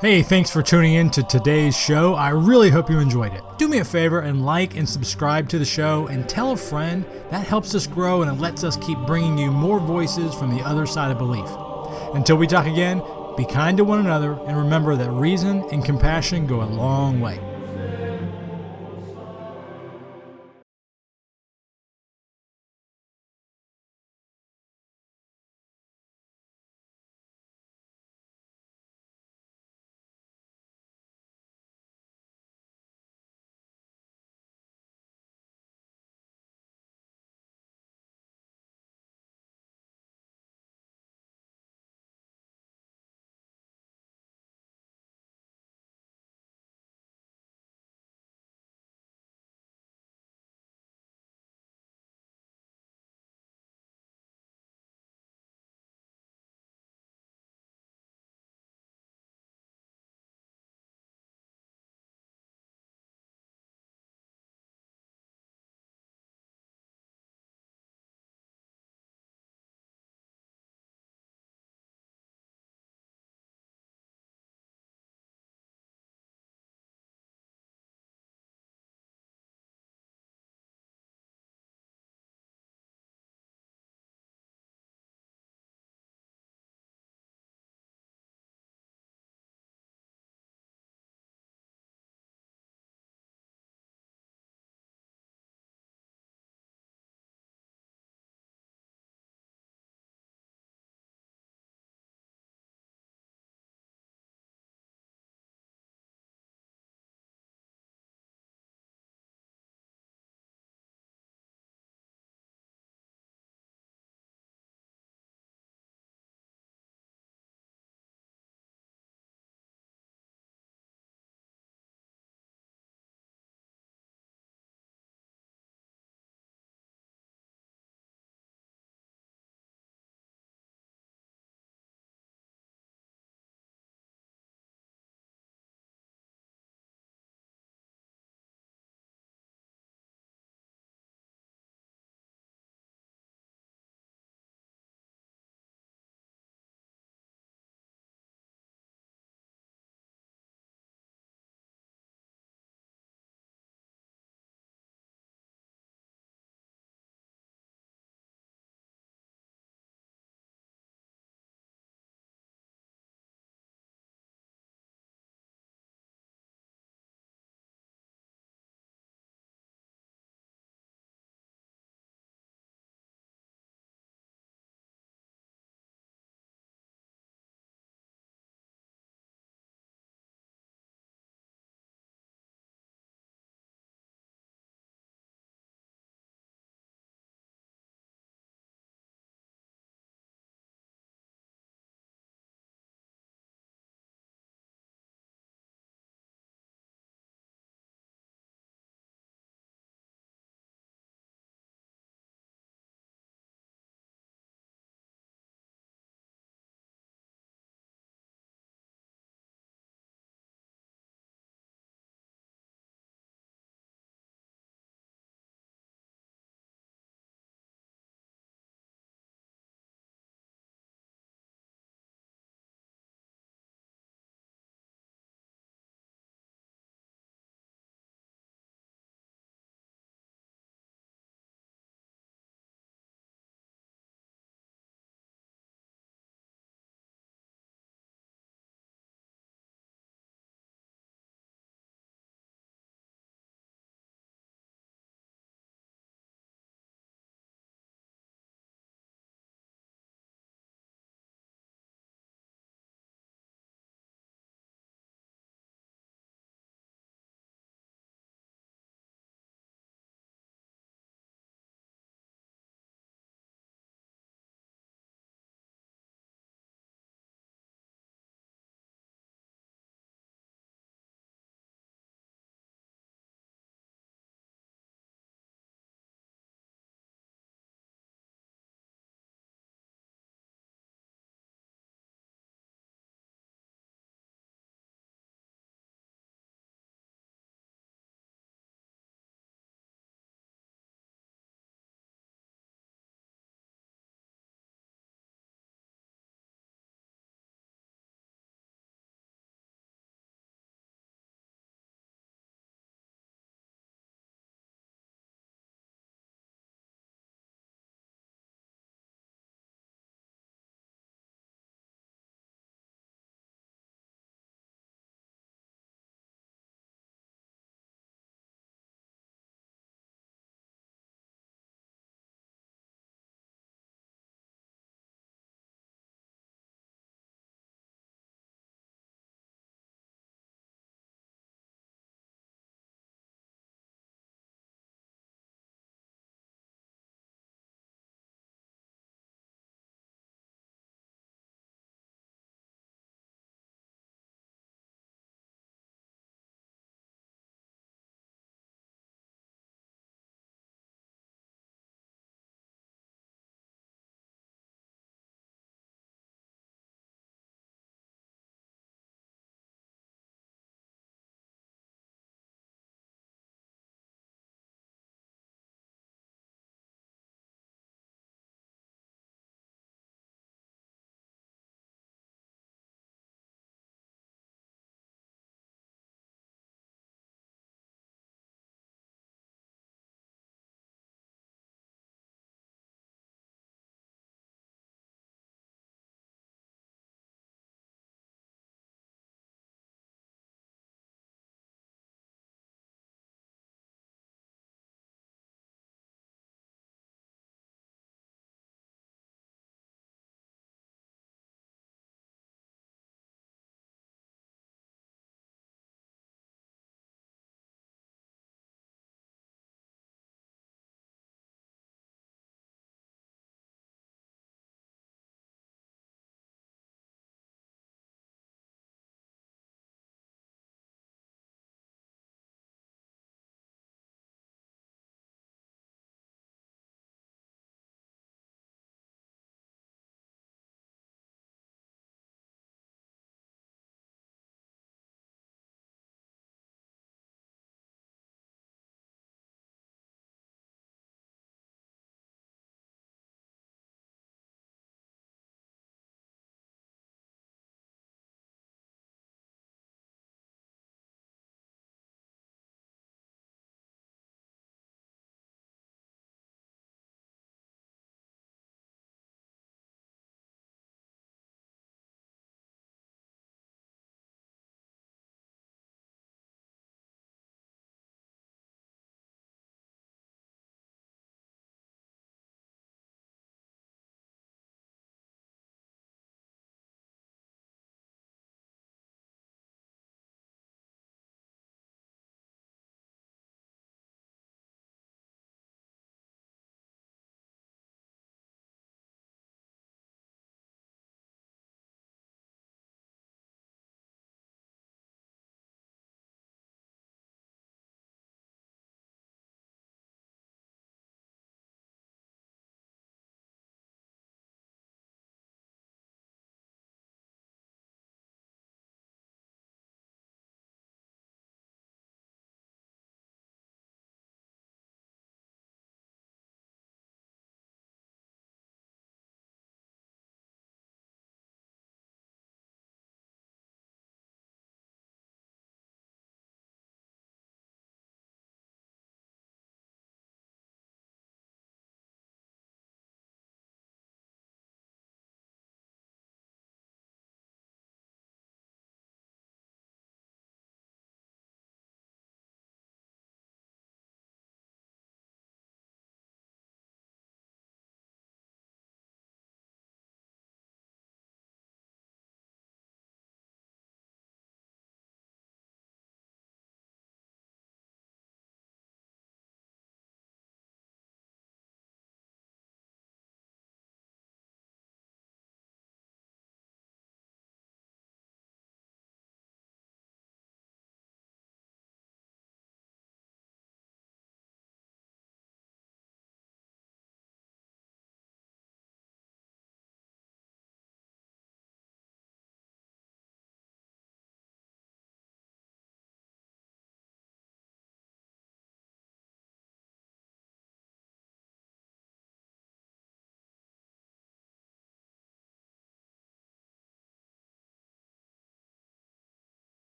Hey, thanks for tuning in to today's show. I really hope you enjoyed it. Do me a favor and like and subscribe to the show and tell a friend. That helps us grow and it lets us keep bringing you more voices from the other side of belief. Until we talk again, be kind to one another and remember that reason and compassion go a long way.